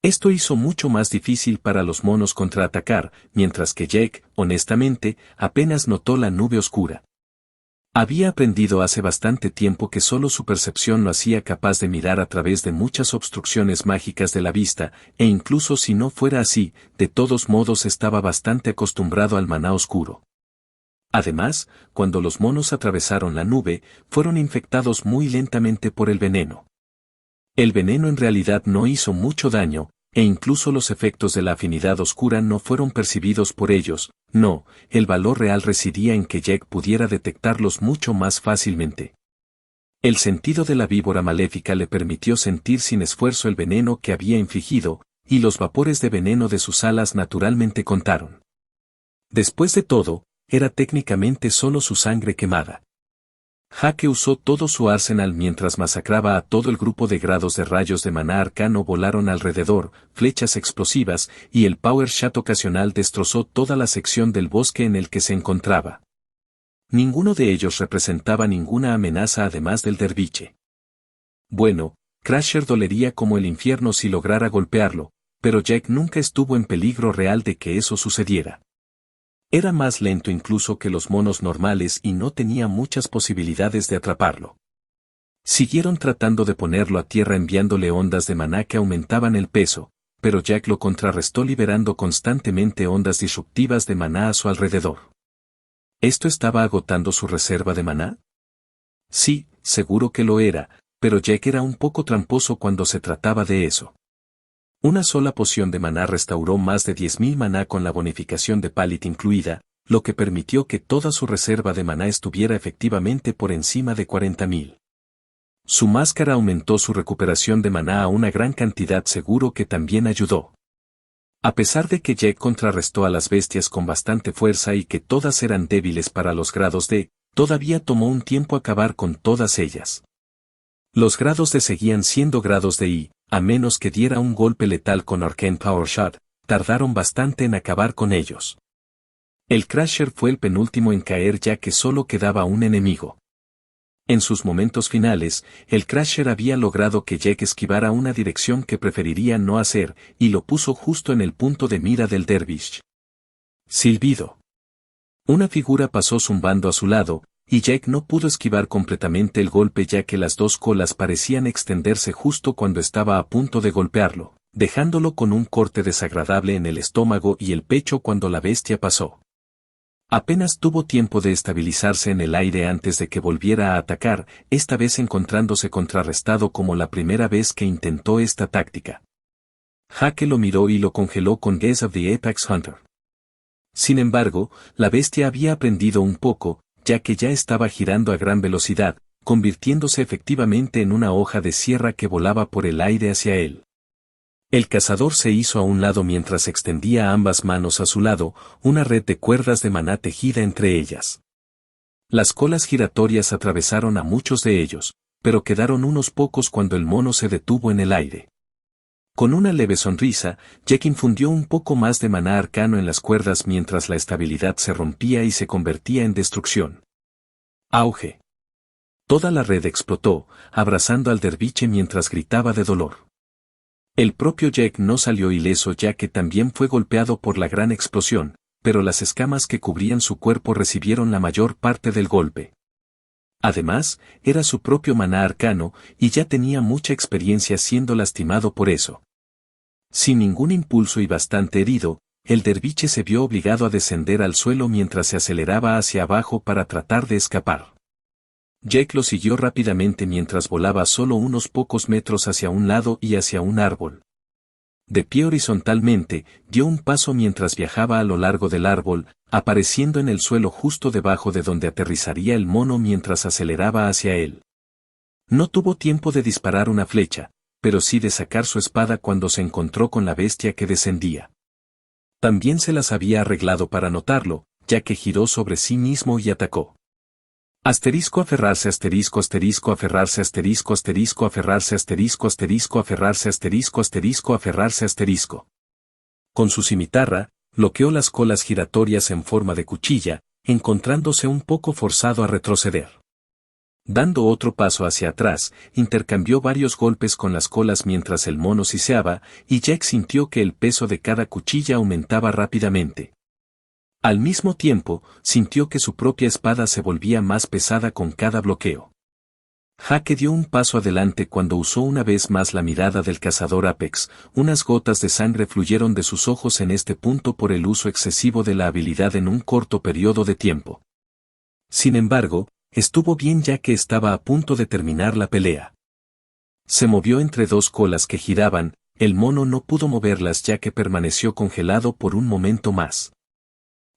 Esto hizo mucho más difícil para los monos contraatacar, mientras que Jake, honestamente, apenas notó la nube oscura. Había aprendido hace bastante tiempo que solo su percepción lo hacía capaz de mirar a través de muchas obstrucciones mágicas de la vista, e incluso si no fuera así, de todos modos estaba bastante acostumbrado al maná oscuro. Además, cuando los monos atravesaron la nube, fueron infectados muy lentamente por el veneno. El veneno en realidad no hizo mucho daño, e incluso los efectos de la afinidad oscura no fueron percibidos por ellos. No, el valor real residía en que Jake pudiera detectarlos mucho más fácilmente. El sentido de la víbora maléfica le permitió sentir sin esfuerzo el veneno que había infligido, y los vapores de veneno de sus alas naturalmente contaron. Después de todo, era técnicamente solo su sangre quemada. Jake usó todo su arsenal mientras masacraba a todo el grupo de grados de rayos de maná arcano volaron alrededor, flechas explosivas, y el Power Shot ocasional destrozó toda la sección del bosque en el que se encontraba. Ninguno de ellos representaba ninguna amenaza además del derviche. Bueno, Crasher dolería como el infierno si lograra golpearlo, pero Jake nunca estuvo en peligro real de que eso sucediera. Era más lento incluso que los monos normales y no tenía muchas posibilidades de atraparlo. Siguieron tratando de ponerlo a tierra enviándole ondas de maná que aumentaban el peso, pero Jake lo contrarrestó liberando constantemente ondas disruptivas de maná a su alrededor. ¿Esto estaba agotando su reserva de maná? Sí, seguro que lo era, pero Jake era un poco tramposo cuando se trataba de eso. Una sola poción de maná restauró más de 10.000 maná con la bonificación de Palit incluida, lo que permitió que toda su reserva de maná estuviera efectivamente por encima de 40.000. Su máscara aumentó su recuperación de maná a una gran cantidad seguro que también ayudó. A pesar de que Jake contrarrestó a las bestias con bastante fuerza y que todas eran débiles para los grados D, todavía tomó un tiempo acabar con todas ellas. Los grados D seguían siendo grados de I, a menos que diera un golpe letal con Arcane Power Shot, tardaron bastante en acabar con ellos. El Crasher fue el penúltimo en caer ya que solo quedaba un enemigo. En sus momentos finales, el Crasher había logrado que Jake esquivara una dirección que preferiría no hacer, y lo puso justo en el punto de mira del Dervish. Silbido. Una figura pasó zumbando a su lado, y Jake no pudo esquivar completamente el golpe ya que las dos colas parecían extenderse justo cuando estaba a punto de golpearlo, dejándolo con un corte desagradable en el estómago y el pecho cuando la bestia pasó. Apenas tuvo tiempo de estabilizarse en el aire antes de que volviera a atacar, esta vez encontrándose contrarrestado como la primera vez que intentó esta táctica. Jake lo miró y lo congeló con Gaze of the Apex Hunter. Sin embargo, la bestia había aprendido un poco, ya que ya estaba girando a gran velocidad, convirtiéndose efectivamente en una hoja de sierra que volaba por el aire hacia él. El cazador se hizo a un lado mientras extendía ambas manos a su lado, una red de cuerdas de maná tejida entre ellas. Las colas giratorias atravesaron a muchos de ellos, pero quedaron unos pocos cuando el mono se detuvo en el aire. Con una leve sonrisa, Jake infundió un poco más de maná arcano en las cuerdas mientras la estabilidad se rompía y se convertía en destrucción. Auge. Toda la red explotó, abrazando al derviche mientras gritaba de dolor. El propio Jake no salió ileso ya que también fue golpeado por la gran explosión, pero las escamas que cubrían su cuerpo recibieron la mayor parte del golpe. Además, era su propio maná arcano, y ya tenía mucha experiencia siendo lastimado por eso. Sin ningún impulso y bastante herido, el derviche se vio obligado a descender al suelo mientras se aceleraba hacia abajo para tratar de escapar. Jake lo siguió rápidamente mientras volaba solo unos pocos metros hacia un lado y hacia un árbol. De pie horizontalmente, dio un paso mientras viajaba a lo largo del árbol, apareciendo en el suelo justo debajo de donde aterrizaría el mono mientras aceleraba hacia él. No tuvo tiempo de disparar una flecha, pero sí de sacar su espada cuando se encontró con la bestia que descendía. También se las había arreglado para notarlo, ya que giró sobre sí mismo y atacó. Asterisco aferrarse asterisco asterisco aferrarse asterisco asterisco aferrarse asterisco asterisco aferrarse asterisco asterisco aferrarse asterisco. Con su cimitarra, bloqueó las colas giratorias en forma de cuchilla, encontrándose un poco forzado a retroceder. Dando otro paso hacia atrás, intercambió varios golpes con las colas mientras el mono siseaba, y Jack sintió que el peso de cada cuchilla aumentaba rápidamente. Al mismo tiempo, sintió que su propia espada se volvía más pesada con cada bloqueo. Jack dio un paso adelante cuando usó una vez más la mirada del cazador Apex. Unas gotas de sangre fluyeron de sus ojos en este punto por el uso excesivo de la habilidad en un corto periodo de tiempo. Sin embargo, estuvo bien ya que estaba a punto de terminar la pelea. Se movió entre dos colas que giraban, el mono no pudo moverlas ya que permaneció congelado por un momento más.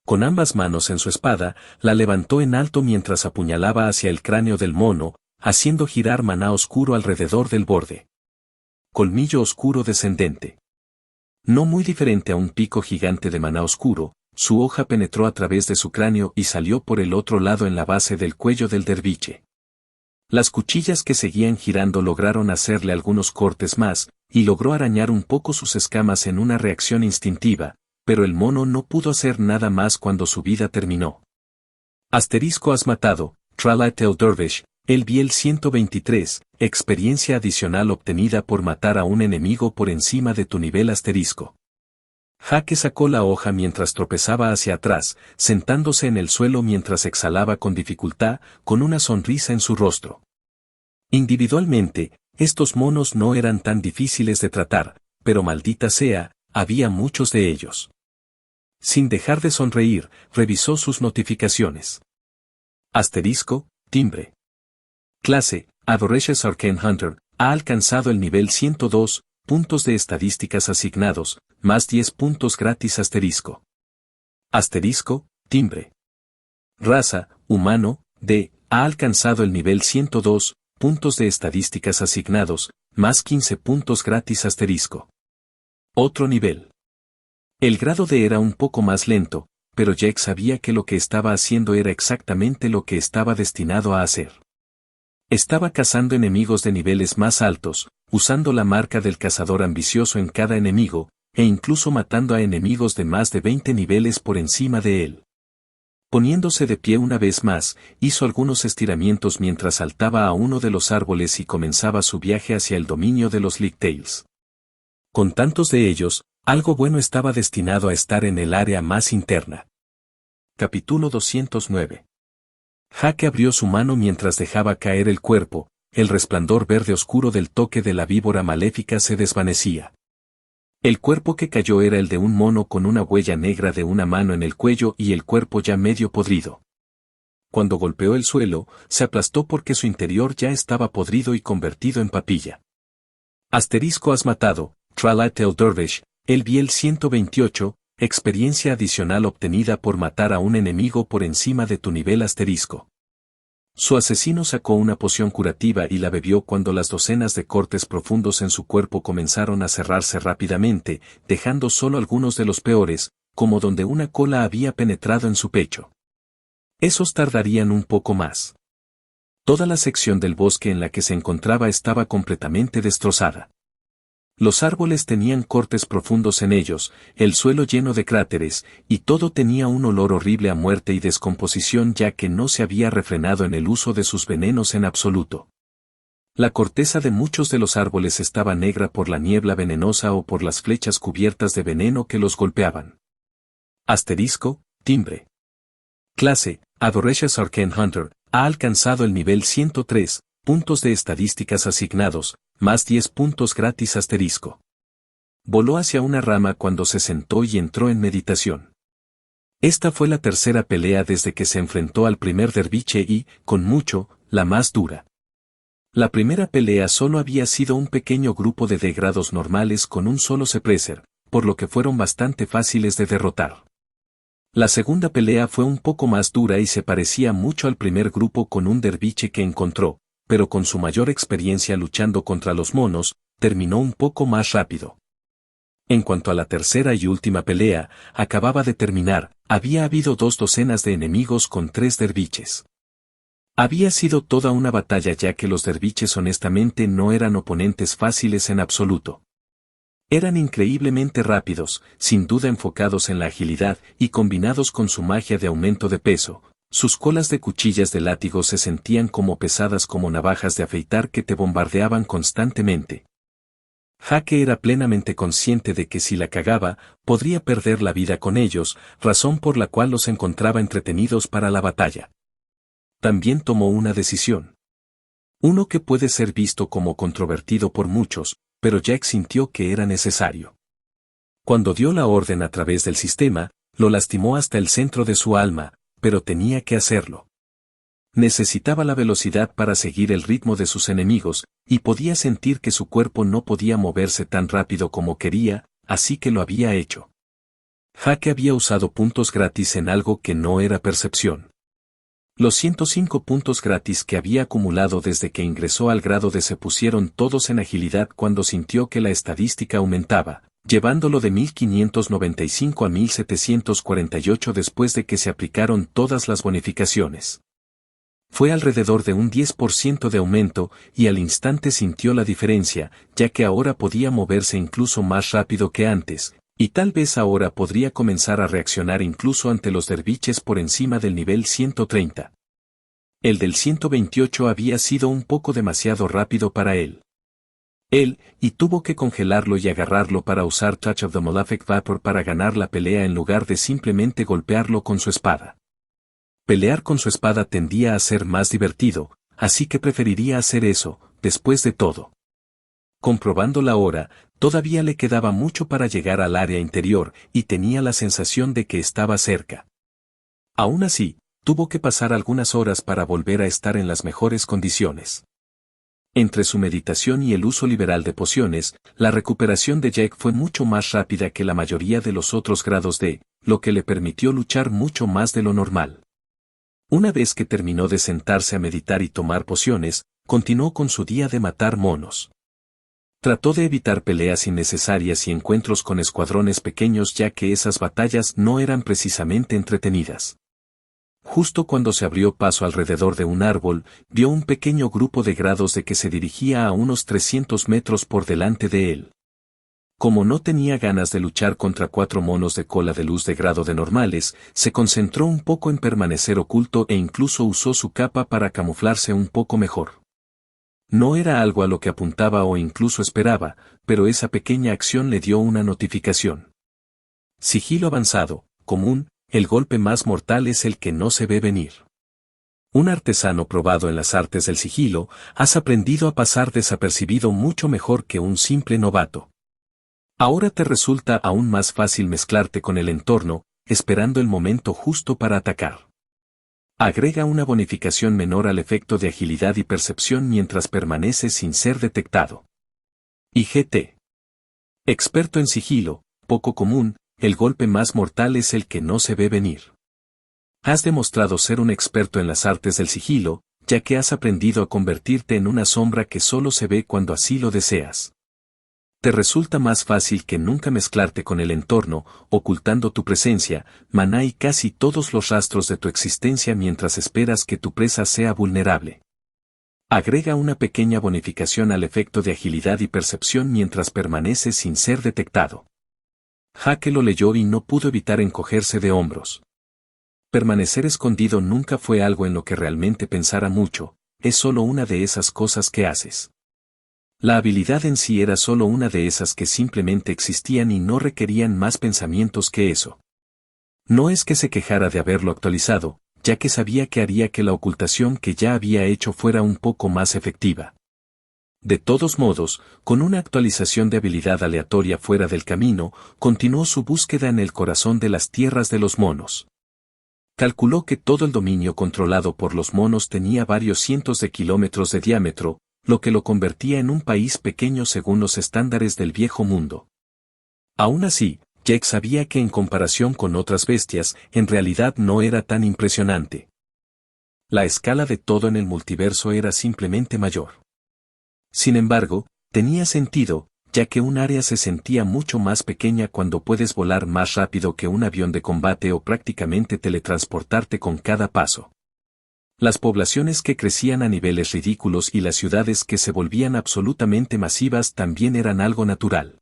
Con ambas manos en su espada, la levantó en alto mientras apuñalaba hacia el cráneo del mono, haciendo girar maná oscuro alrededor del borde. Colmillo oscuro descendente. No muy diferente a un pico gigante de maná oscuro, su hoja penetró a través de su cráneo y salió por el otro lado en la base del cuello del derviche. Las cuchillas que seguían girando lograron hacerle algunos cortes más, y logró arañar un poco sus escamas en una reacción instintiva, pero el mono no pudo hacer nada más cuando su vida terminó. Asterisco has matado, Tralat el Dervish, el Biel 123, experiencia adicional obtenida por matar a un enemigo por encima de tu nivel asterisco. Jack sacó la hoja mientras tropezaba hacia atrás, sentándose en el suelo mientras exhalaba con dificultad, con una sonrisa en su rostro. Individualmente, estos monos no eran tan difíciles de tratar, pero maldita sea, había muchos de ellos. Sin dejar de sonreír, revisó sus notificaciones. Asterisco, timbre. Clase, Adoracious Arcane Hunter, ha alcanzado el nivel 102, puntos de estadísticas asignados, más 10 puntos gratis asterisco. Asterisco, timbre. Raza, humano, D, ha alcanzado el nivel 102, puntos de estadísticas asignados, más 15 puntos gratis asterisco. Otro nivel. El grado D era un poco más lento, pero Jack sabía que lo que estaba haciendo era exactamente lo que estaba destinado a hacer. Estaba cazando enemigos de niveles más altos, usando la marca del cazador ambicioso en cada enemigo, e incluso matando a enemigos de más de 20 niveles por encima de él. Poniéndose de pie una vez más, hizo algunos estiramientos mientras saltaba a uno de los árboles y comenzaba su viaje hacia el dominio de los Licktails. Con tantos de ellos, algo bueno estaba destinado a estar en el área más interna. Capítulo 209. Jack abrió su mano mientras dejaba caer el cuerpo, el resplandor verde oscuro del toque de la víbora maléfica se desvanecía. El cuerpo que cayó era el de un mono con una huella negra de una mano en el cuello y el cuerpo ya medio podrido. Cuando golpeó el suelo, se aplastó porque su interior ya estaba podrido y convertido en papilla. Asterisco has matado, Tralat el Dervish, el Biel 128, experiencia adicional obtenida por matar a un enemigo por encima de tu nivel asterisco. Su asesino sacó una poción curativa y la bebió cuando las docenas de cortes profundos en su cuerpo comenzaron a cerrarse rápidamente, dejando solo algunos de los peores, como donde una cola había penetrado en su pecho. Esos tardarían un poco más. Toda la sección del bosque en la que se encontraba estaba completamente destrozada. Los árboles tenían cortes profundos en ellos, el suelo lleno de cráteres, y todo tenía un olor horrible a muerte y descomposición ya que no se había refrenado en el uso de sus venenos en absoluto. La corteza de muchos de los árboles estaba negra por la niebla venenosa o por las flechas cubiertas de veneno que los golpeaban. Asterisco, timbre. Clase, Adoracious Arcane Hunter, ha alcanzado el nivel 103, puntos de estadísticas asignados, más 10 puntos gratis asterisco. Voló hacia una rama cuando se sentó y entró en meditación. Esta fue la tercera pelea desde que se enfrentó al primer derviche y, con mucho, la más dura. La primera pelea solo había sido un pequeño grupo de degrados normales con un solo suppressor, por lo que fueron bastante fáciles de derrotar. La segunda pelea fue un poco más dura y se parecía mucho al primer grupo con un derviche que encontró, pero con su mayor experiencia luchando contra los monos, terminó un poco más rápido. En cuanto a la tercera y última pelea, acababa de terminar, había habido 2 docenas de enemigos con 3 derviches. Había sido toda una batalla ya que los derviches honestamente no eran oponentes fáciles en absoluto. Eran increíblemente rápidos, sin duda enfocados en la agilidad y combinados con su magia de aumento de peso. Sus colas de cuchillas de látigo se sentían como pesadas como navajas de afeitar que te bombardeaban constantemente. Jake era plenamente consciente de que si la cagaba, podría perder la vida con ellos, razón por la cual los encontraba entretenidos para la batalla. También tomó una decisión. Uno que puede ser visto como controvertido por muchos, pero Jack sintió que era necesario. Cuando dio la orden a través del sistema, lo lastimó hasta el centro de su alma, pero tenía que hacerlo. Necesitaba la velocidad para seguir el ritmo de sus enemigos, y podía sentir que su cuerpo no podía moverse tan rápido como quería, así que lo había hecho. Jake había usado puntos gratis en algo que no era percepción. Los 105 puntos gratis que había acumulado desde que ingresó al grado D se pusieron todos en agilidad cuando sintió que la estadística aumentaba, llevándolo de 1595 a 1748 después de que se aplicaron todas las bonificaciones. Fue alrededor de un 10% de aumento y al instante sintió la diferencia, ya que ahora podía moverse incluso más rápido que antes, y tal vez ahora podría comenzar a reaccionar incluso ante los derviches por encima del nivel 130. El del 128 había sido un poco demasiado rápido para él. Y tuvo que congelarlo y agarrarlo para usar Touch of the Malefic Vapor para ganar la pelea en lugar de simplemente golpearlo con su espada. Pelear con su espada tendía a ser más divertido, así que preferiría hacer eso, después de todo. Comprobando la hora, todavía le quedaba mucho para llegar al área interior y tenía la sensación de que estaba cerca. Aún así, tuvo que pasar algunas horas para volver a estar en las mejores condiciones. Entre su meditación y el uso liberal de pociones, la recuperación de Jack fue mucho más rápida que la mayoría de los otros grados D, lo que le permitió luchar mucho más de lo normal. Una vez que terminó de sentarse a meditar y tomar pociones, continuó con su día de matar monos. Trató de evitar peleas innecesarias y encuentros con escuadrones pequeños ya que esas batallas no eran precisamente entretenidas. Justo cuando se abrió paso alrededor de un árbol, vio un pequeño grupo de grados de que se dirigía a unos 300 metros por delante de él. Como no tenía ganas de luchar contra 4 monos de cola de luz de grado de normales, se concentró un poco en permanecer oculto e incluso usó su capa para camuflarse un poco mejor. No era algo a lo que apuntaba o incluso esperaba, pero esa pequeña acción le dio una notificación. Sigilo avanzado, común, el golpe más mortal es el que no se ve venir. Un artesano probado en las artes del sigilo, has aprendido a pasar desapercibido mucho mejor que un simple novato. Ahora te resulta aún más fácil mezclarte con el entorno, esperando el momento justo para atacar. Agrega una bonificación menor al efecto de agilidad y percepción mientras permaneces sin ser detectado. IGT. Experto en sigilo, poco común, el golpe más mortal es el que no se ve venir. Has demostrado ser un experto en las artes del sigilo, ya que has aprendido a convertirte en una sombra que solo se ve cuando así lo deseas. Te resulta más fácil que nunca mezclarte con el entorno, ocultando tu presencia, maná y casi todos los rastros de tu existencia mientras esperas que tu presa sea vulnerable. Agrega una pequeña bonificación al efecto de agilidad y percepción mientras permaneces sin ser detectado. Jake lo leyó y no pudo evitar encogerse de hombros. Permanecer escondido nunca fue algo en lo que realmente pensara mucho, es solo una de esas cosas que haces. La habilidad en sí era solo una de esas que simplemente existían y no requerían más pensamientos que eso. No es que se quejara de haberlo actualizado, ya que sabía que haría que la ocultación que ya había hecho fuera un poco más efectiva. De todos modos, con una actualización de habilidad aleatoria fuera del camino, continuó su búsqueda en el corazón de las tierras de los monos. Calculó que todo el dominio controlado por los monos tenía varios cientos de kilómetros de diámetro, lo que lo convertía en un país pequeño según los estándares del viejo mundo. Aún así, Jack sabía que en comparación con otras bestias, en realidad no era tan impresionante. La escala de todo en el multiverso era simplemente mayor. Sin embargo, tenía sentido, ya que un área se sentía mucho más pequeña cuando puedes volar más rápido que un avión de combate o prácticamente teletransportarte con cada paso. Las poblaciones que crecían a niveles ridículos y las ciudades que se volvían absolutamente masivas también eran algo natural.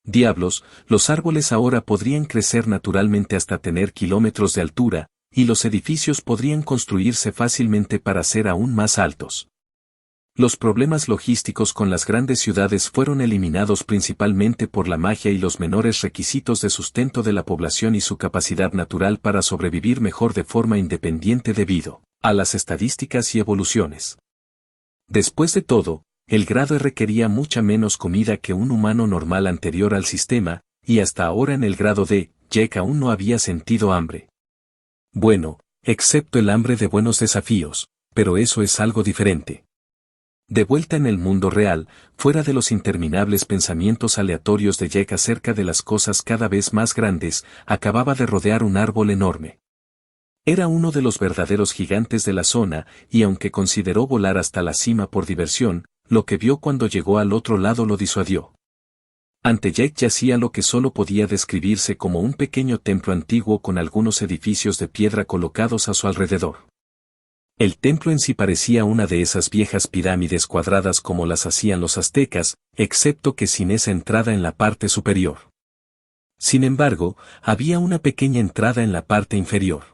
Diablos, los árboles ahora podrían crecer naturalmente hasta tener kilómetros de altura, y los edificios podrían construirse fácilmente para ser aún más altos. Los problemas logísticos con las grandes ciudades fueron eliminados principalmente por la magia y los menores requisitos de sustento de la población y su capacidad natural para sobrevivir mejor de forma independiente debido a las estadísticas y evoluciones. Después de todo, el grado E requería mucha menos comida que un humano normal anterior al sistema, y hasta ahora en el grado D, Jack aún no había sentido hambre. Bueno, excepto el hambre de buenos desafíos, pero eso es algo diferente. De vuelta en el mundo real, fuera de los interminables pensamientos aleatorios de Jack acerca de las cosas cada vez más grandes, acababa de rodear un árbol enorme. Era uno de los verdaderos gigantes de la zona, y aunque consideró volar hasta la cima por diversión, lo que vio cuando llegó al otro lado lo disuadió. Ante Jack yacía lo que solo podía describirse como un pequeño templo antiguo con algunos edificios de piedra colocados a su alrededor. El templo en sí parecía una de esas viejas pirámides cuadradas como las hacían los aztecas, excepto que sin esa entrada en la parte superior. Sin embargo, había una pequeña entrada en la parte inferior.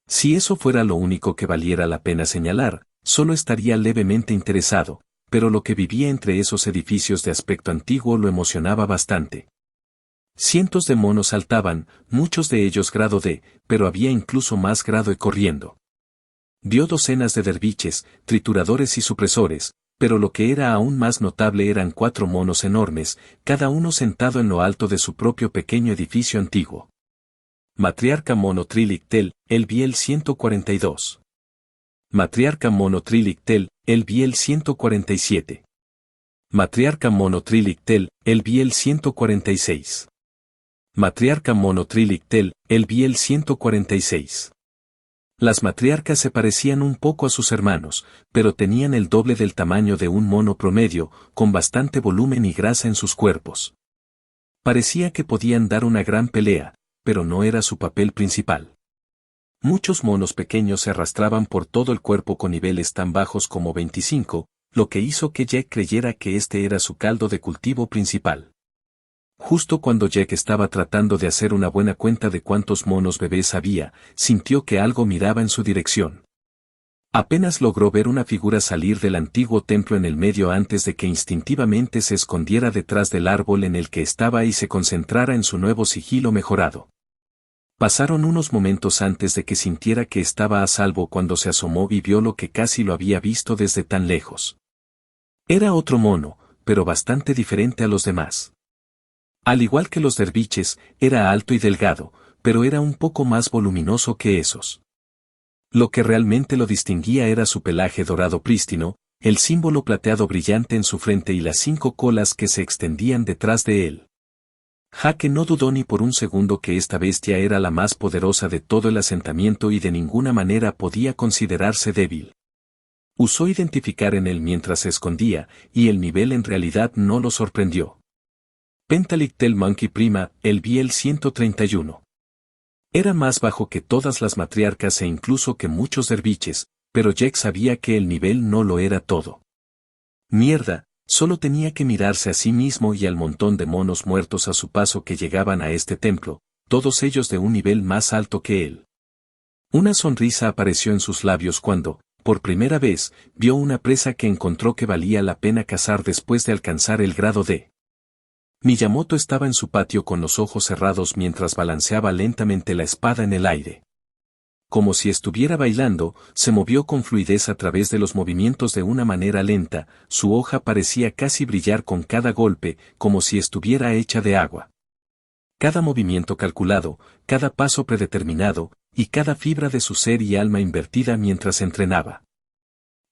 Si eso fuera lo único que valiera la pena señalar, solo estaría levemente interesado, pero lo que vivía entre esos edificios de aspecto antiguo lo emocionaba bastante. Cientos de monos saltaban, muchos de ellos grado D, pero había incluso más grado E corriendo. Vio docenas de derviches, trituradores y supresores, pero lo que era aún más notable eran 4 monos enormes, cada uno sentado en lo alto de su propio pequeño edificio antiguo. Matriarca Mono Trilictel, el Biel 142. Matriarca Mono Trilictel, el Biel 147. Matriarca Mono Trilictel, el Biel 146. Matriarca Mono Trilictel, el Biel 146. Las matriarcas se parecían un poco a sus hermanos, pero tenían el doble del tamaño de un mono promedio, con bastante volumen y grasa en sus cuerpos. Parecía que podían dar una gran pelea, pero no era su papel principal. Muchos monos pequeños se arrastraban por todo el cuerpo con niveles tan bajos como 25, lo que hizo que Jack creyera que este era su caldo de cultivo principal. Justo cuando Jack estaba tratando de hacer una buena cuenta de cuántos monos bebés había, sintió que algo miraba en su dirección. Apenas logró ver una figura salir del antiguo templo en el medio antes de que instintivamente se escondiera detrás del árbol en el que estaba y se concentrara en su nuevo sigilo mejorado. Pasaron unos momentos antes de que sintiera que estaba a salvo cuando se asomó y vio lo que casi lo había visto desde tan lejos. Era otro mono, pero bastante diferente a los demás. Al igual que los derviches, era alto y delgado, pero era un poco más voluminoso que esos. Lo que realmente lo distinguía era su pelaje dorado prístino, el símbolo plateado brillante en su frente y las 5 colas que se extendían detrás de él. Jack no dudó ni por un segundo que esta bestia era la más poderosa de todo el asentamiento y de ninguna manera podía considerarse débil. Usó identificar en él mientras se escondía, y el nivel en realidad no lo sorprendió. Pentalictel Monkey Prima, el Biel 131. Era más bajo que todas las matriarcas e incluso que muchos derviches, pero Jack sabía que el nivel no lo era todo. Mierda, solo tenía que mirarse a sí mismo y al montón de monos muertos a su paso que llegaban a este templo, todos ellos de un nivel más alto que él. Una sonrisa apareció en sus labios cuando, por primera vez, vio una presa que encontró que valía la pena cazar después de alcanzar el grado D. Miyamoto estaba en su patio con los ojos cerrados mientras balanceaba lentamente la espada en el aire. Como si estuviera bailando, se movió con fluidez a través de los movimientos de una manera lenta, su hoja parecía casi brillar con cada golpe, como si estuviera hecha de agua. Cada movimiento calculado, cada paso predeterminado, y cada fibra de su ser y alma invertida mientras entrenaba.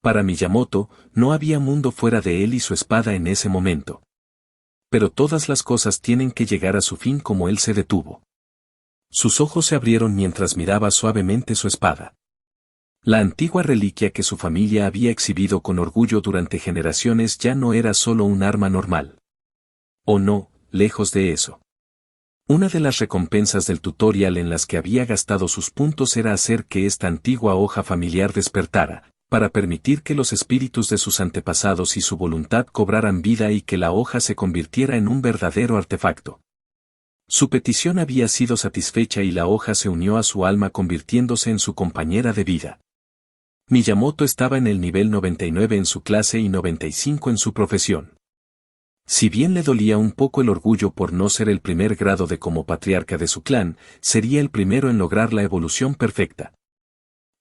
Para Miyamoto, no había mundo fuera de él y su espada en ese momento. Pero todas las cosas tienen que llegar a su fin como él se detuvo. Sus ojos se abrieron mientras miraba suavemente su espada. La antigua reliquia que su familia había exhibido con orgullo durante generaciones ya no era solo un arma normal. Oh no, lejos de eso. Una de las recompensas del tutorial en las que había gastado sus puntos era hacer que esta antigua hoja familiar despertara, para permitir que los espíritus de sus antepasados y su voluntad cobraran vida y que la hoja se convirtiera en un verdadero artefacto. Su petición había sido satisfecha y la hoja se unió a su alma convirtiéndose en su compañera de vida. Miyamoto estaba en el nivel 99 en su clase y 95 en su profesión. Si bien le dolía un poco el orgullo por no ser el primer grado de como patriarca de su clan, sería el primero en lograr la evolución perfecta.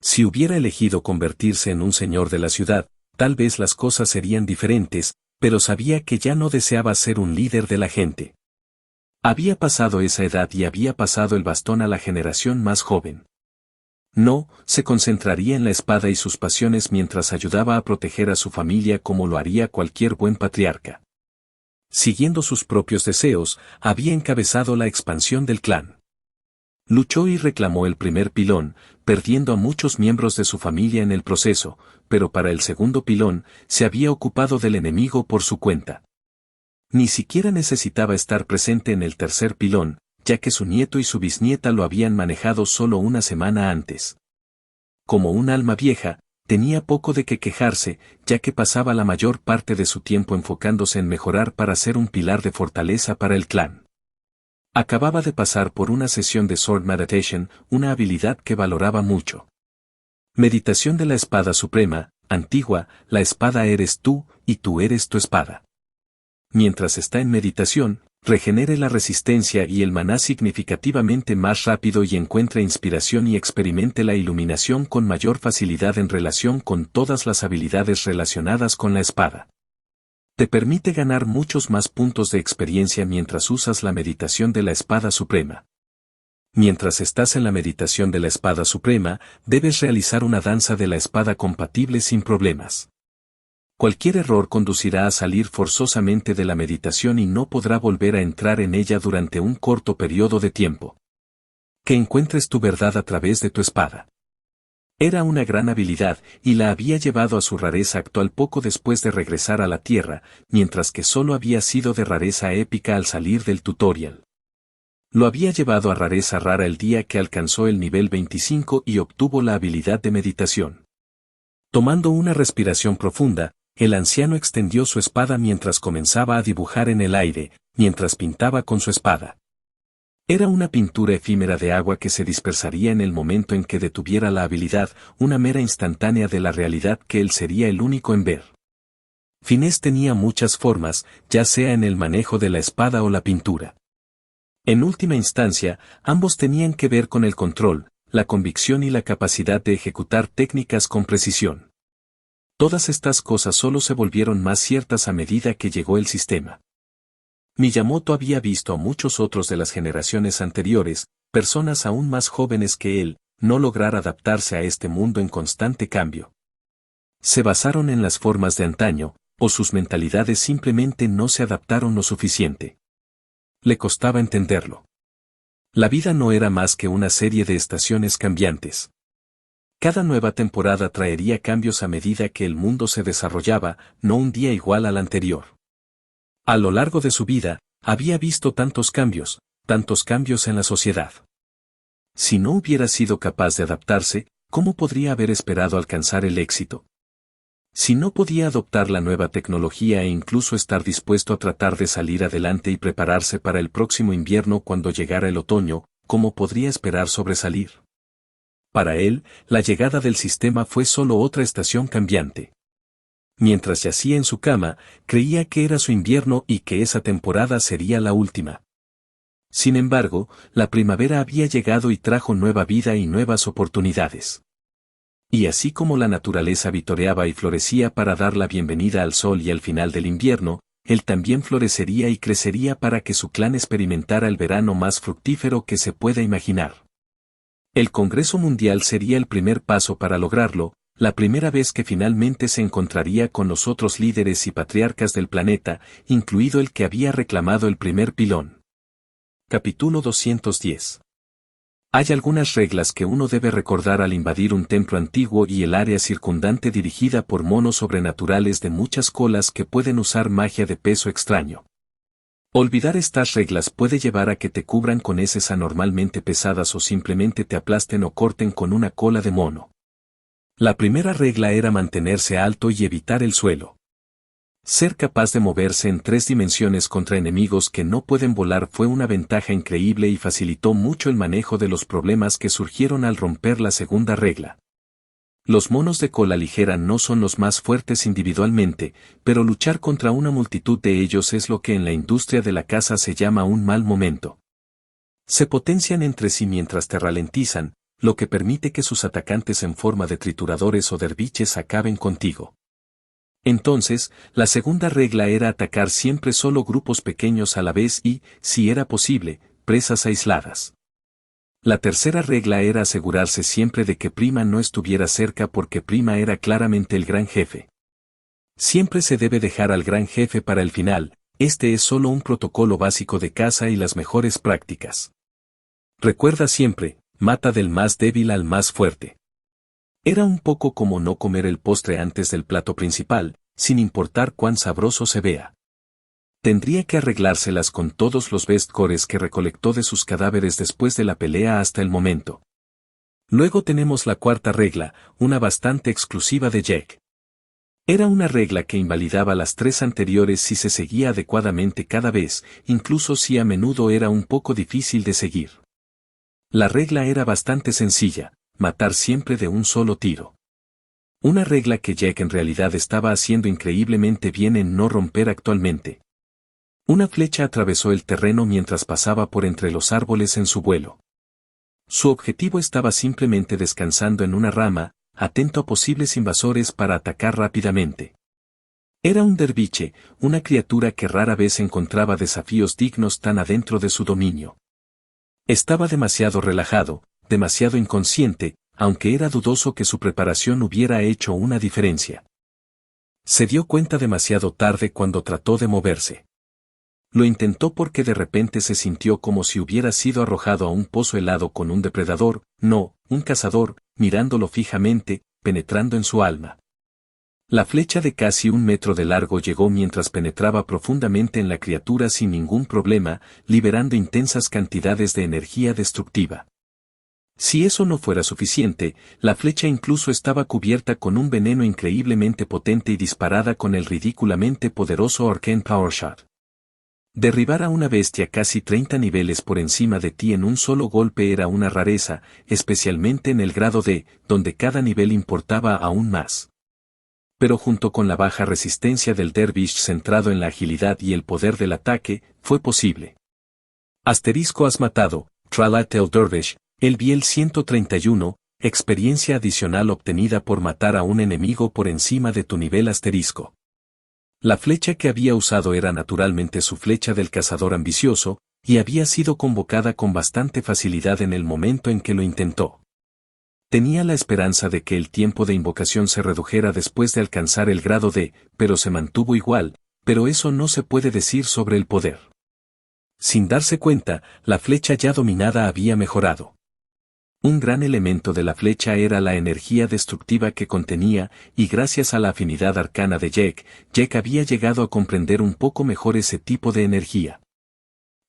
Si hubiera elegido convertirse en un señor de la ciudad, tal vez las cosas serían diferentes, pero sabía que ya no deseaba ser un líder de la gente. Había pasado esa edad y había pasado el bastón a la generación más joven. No, se concentraría en la espada y sus pasiones mientras ayudaba a proteger a su familia como lo haría cualquier buen patriarca. Siguiendo sus propios deseos, había encabezado la expansión del clan. Luchó y reclamó el primer pilón, perdiendo a muchos miembros de su familia en el proceso, pero para el segundo pilón, se había ocupado del enemigo por su cuenta. Ni siquiera necesitaba estar presente en el tercer pilón, ya que su nieto y su bisnieta lo habían manejado solo una semana antes. Como un alma vieja, tenía poco de qué quejarse, ya que pasaba la mayor parte de su tiempo enfocándose en mejorar para ser un pilar de fortaleza para el clan. Acababa de pasar por una sesión de Sword Meditation, una habilidad que valoraba mucho. Meditación de la espada suprema, antigua, la espada eres tú, y tú eres tu espada. Mientras está en meditación, regenere la resistencia y el maná significativamente más rápido y encuentre inspiración y experimente la iluminación con mayor facilidad en relación con todas las habilidades relacionadas con la espada. Te permite ganar muchos más puntos de experiencia mientras usas la meditación de la espada suprema. Mientras estás en la meditación de la espada suprema, debes realizar una danza de la espada compatible sin problemas. Cualquier error conducirá a salir forzosamente de la meditación y no podrá volver a entrar en ella durante un corto periodo de tiempo. Que encuentres tu verdad a través de tu espada. Era una gran habilidad y la había llevado a su rareza actual poco después de regresar a la Tierra, mientras que solo había sido de rareza épica al salir del tutorial. Lo había llevado a rareza rara el día que alcanzó el nivel 25 y obtuvo la habilidad de meditación. Tomando una respiración profunda, el anciano extendió su espada mientras comenzaba a dibujar en el aire, mientras pintaba con su espada. Era una pintura efímera de agua que se dispersaría en el momento en que detuviera la habilidad, una mera instantánea de la realidad que él sería el único en ver. Finés tenía muchas formas, ya sea en el manejo de la espada o la pintura. En última instancia, ambos tenían que ver con el control, la convicción y la capacidad de ejecutar técnicas con precisión. Todas estas cosas solo se volvieron más ciertas a medida que llegó el sistema. Miyamoto había visto a muchos otros de las generaciones anteriores, personas aún más jóvenes que él, no lograr adaptarse a este mundo en constante cambio. Se basaron en las formas de antaño, o sus mentalidades simplemente no se adaptaron lo suficiente. Le costaba entenderlo. La vida no era más que una serie de estaciones cambiantes. Cada nueva temporada traería cambios a medida que el mundo se desarrollaba, no un día igual al anterior. A lo largo de su vida, había visto tantos cambios en la sociedad. Si no hubiera sido capaz de adaptarse, ¿cómo podría haber esperado alcanzar el éxito? Si no podía adoptar la nueva tecnología e incluso estar dispuesto a tratar de salir adelante y prepararse para el próximo invierno cuando llegara el otoño, ¿cómo podría esperar sobresalir? Para él, la llegada del sistema fue solo otra estación cambiante. Mientras yacía en su cama, creía que era su invierno y que esa temporada sería la última. Sin embargo, la primavera había llegado y trajo nueva vida y nuevas oportunidades. Y así como la naturaleza vitoreaba y florecía para dar la bienvenida al sol y al final del invierno, él también florecería y crecería para que su clan experimentara el verano más fructífero que se pueda imaginar. El Congreso Mundial sería el primer paso para lograrlo, la primera vez que finalmente se encontraría con los otros líderes y patriarcas del planeta, incluido el que había reclamado el primer pilón. Capítulo 210. Hay algunas reglas que uno debe recordar al invadir un templo antiguo y el área circundante dirigida por monos sobrenaturales de muchas colas que pueden usar magia de peso extraño. Olvidar estas reglas puede llevar a que te cubran con heces anormalmente pesadas o simplemente te aplasten o corten con una cola de mono. La primera regla era mantenerse alto y evitar el suelo. Ser capaz de moverse en 3 dimensiones contra enemigos que no pueden volar fue una ventaja increíble y facilitó mucho el manejo de los problemas que surgieron al romper la segunda regla. Los monos de cola ligera no son los más fuertes individualmente, pero luchar contra una multitud de ellos es lo que en la industria de la caza se llama un mal momento. Se potencian entre sí mientras te ralentizan, lo que permite que sus atacantes en forma de trituradores o derviches acaben contigo. Entonces, la segunda regla era atacar siempre solo grupos pequeños a la vez y, si era posible, presas aisladas. La tercera regla era asegurarse siempre de que Prima no estuviera cerca porque Prima era claramente el gran jefe. Siempre se debe dejar al gran jefe para el final, este es solo un protocolo básico de caza y las mejores prácticas. Recuerda siempre, mata del más débil al más fuerte. Era un poco como no comer el postre antes del plato principal, sin importar cuán sabroso se vea. Tendría que arreglárselas con todos los best cores que recolectó de sus cadáveres después de la pelea hasta el momento. Luego tenemos la cuarta regla, una bastante exclusiva de Jack. Era una regla que invalidaba las 3 anteriores si se seguía adecuadamente cada vez, incluso si a menudo era un poco difícil de seguir. La regla era bastante sencilla, matar siempre de un solo tiro. Una regla que Jack en realidad estaba haciendo increíblemente bien en no romper actualmente. Una flecha atravesó el terreno mientras pasaba por entre los árboles en su vuelo. Su objetivo estaba simplemente descansando en una rama, atento a posibles invasores para atacar rápidamente. Era un derviche, una criatura que rara vez encontraba desafíos dignos tan adentro de su dominio. Estaba demasiado relajado, demasiado inconsciente, aunque era dudoso que su preparación hubiera hecho una diferencia. Se dio cuenta demasiado tarde cuando trató de moverse. Lo intentó porque de repente se sintió como si hubiera sido arrojado a un pozo helado con un depredador, no, un cazador, mirándolo fijamente, penetrando en su alma. La flecha de casi 1 metro de largo llegó mientras penetraba profundamente en la criatura sin ningún problema, liberando intensas cantidades de energía destructiva. Si eso no fuera suficiente, la flecha incluso estaba cubierta con un veneno increíblemente potente y disparada con el ridículamente poderoso Arcane Power Shot. Derribar a una bestia casi 30 niveles por encima de ti en un solo golpe era una rareza, especialmente en el grado D, donde cada nivel importaba aún más. Pero junto con la baja resistencia del dervish centrado en la agilidad y el poder del ataque, fue posible. Asterisco has matado, Tralat el Dervish, el Biel 131, experiencia adicional obtenida por matar a un enemigo por encima de tu nivel asterisco. La flecha que había usado era naturalmente su flecha del cazador ambicioso, y había sido convocada con bastante facilidad en el momento en que lo intentó. Tenía la esperanza de que el tiempo de invocación se redujera después de alcanzar el grado D, pero se mantuvo igual, pero eso no se puede decir sobre el poder. Sin darse cuenta, la flecha ya dominada había mejorado. Un gran elemento de la flecha era la energía destructiva que contenía, y gracias a la afinidad arcana de Jack había llegado a comprender un poco mejor ese tipo de energía.